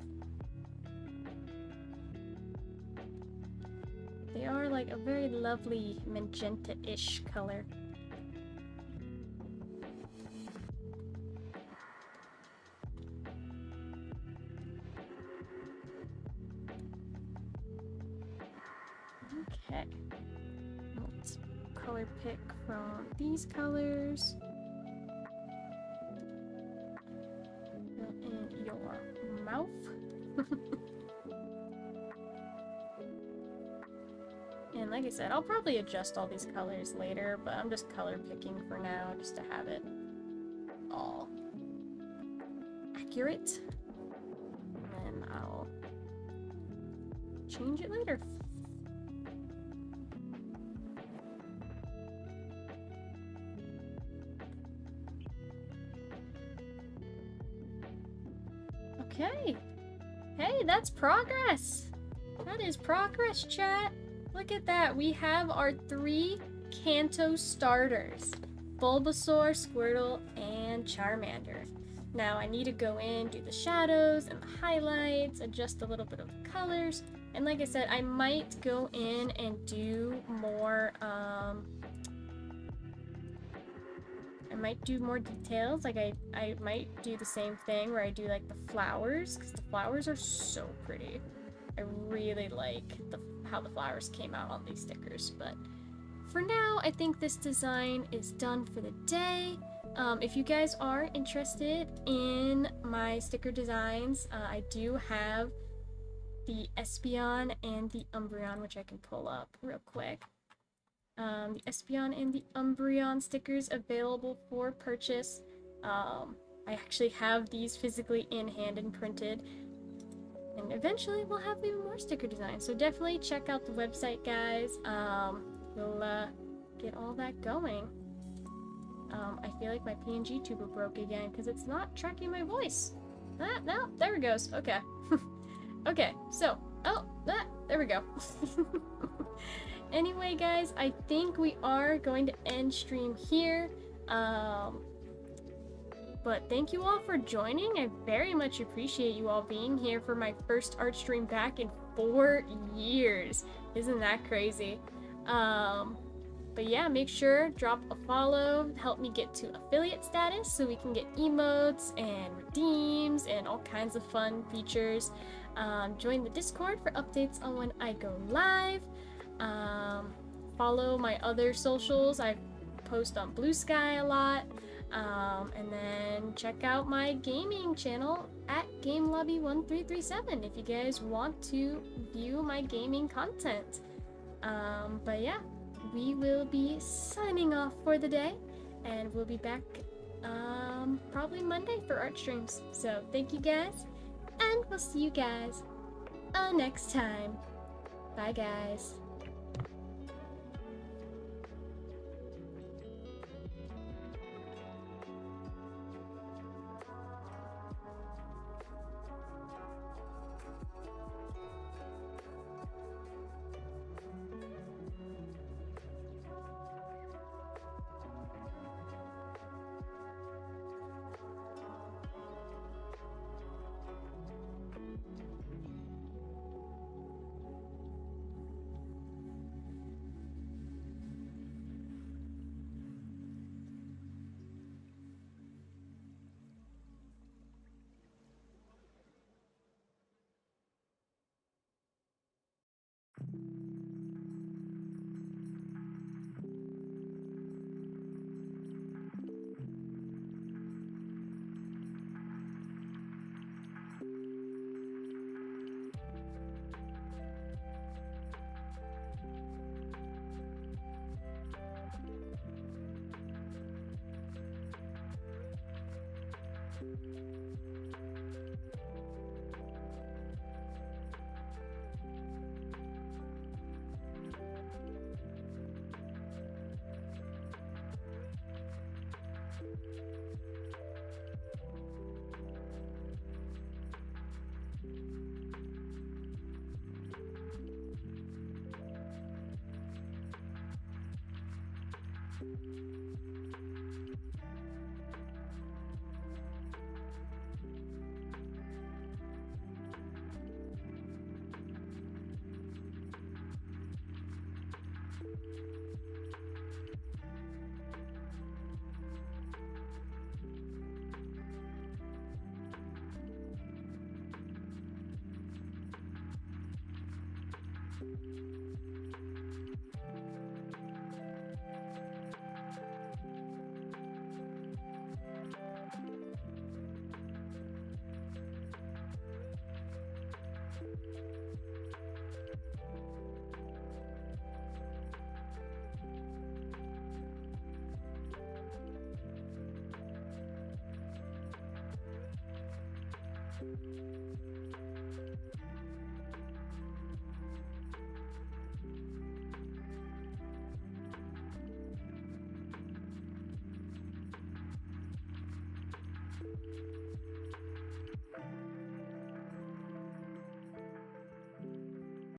They are like a very lovely magenta-ish color. Okay. Let's color pick from these colors. In your mouth. And like I said, I'll probably adjust all these colors later, but I'm just color picking for now just to have it all accurate. And then I'll change it later. Okay. Hey, that's progress. That is progress, chat. Look at that. We have our 3 Kanto starters. Bulbasaur, Squirtle, and Charmander. Now I need to go in, do the shadows and the highlights, adjust a little bit of the colors. And like I said, I might go in and do more, I might do more details. Like I might do the same thing where I do like the flowers, because the flowers are so pretty. I really like how the flowers came out on these stickers. But for now, I think this design is done for the day. If you guys are interested in my sticker designs, I do have the Espeon and the Umbreon, which I can pull up real quick. The Espeon and the Umbreon stickers available for purchase. I actually have these physically in hand and printed. And eventually we'll have even more sticker designs. So definitely check out the website, guys. We'll get all that going. I feel like my PNG tuber broke again because it's not tracking my voice. No, there it goes. Okay. Okay, so, there we go. Anyway, guys, I think we are going to end stream here. But thank you all for joining. I very much appreciate you all being here for my first art stream back in 4 years. Isn't that crazy? But yeah, make sure, drop a follow, help me get to affiliate status so we can get emotes and redeems and all kinds of fun features. Join the Discord for updates on when I go live. Follow my other socials. I post on Blue Sky a lot. And then check out my gaming channel at GameLobby1337 if you guys want to view my gaming content. But yeah, we will be signing off for the day, and we'll be back probably Monday for art streams. So thank you guys, and we'll see you guys next time. Bye guys.